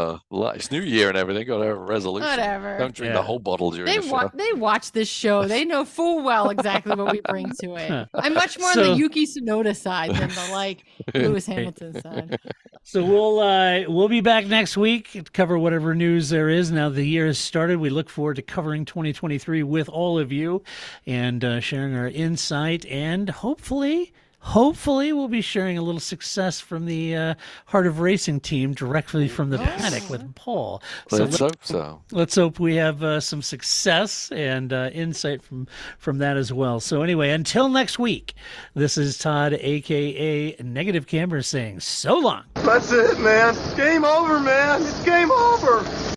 it's New Year and everything. Got to have a resolution. Whatever. Don't drink the whole bottle during the show. They watch this show. They know full well exactly what we bring to it. I'm much more on the Yuki Tsunoda side than the Lewis Hamilton side. So we'll be back next week to cover whatever news there is. Now the year has started. We look forward to covering 2023 with all of you and sharing our insight, and hopefully we'll be sharing a little success from the Heart of Racing team directly from the paddock with Paul. Let's hope so. Let's hope we have some success and insight from that as well. So anyway, until next week, this is Todd, a.k.a. Negative Camber, saying so long. That's it, man. Game over, man. It's game over.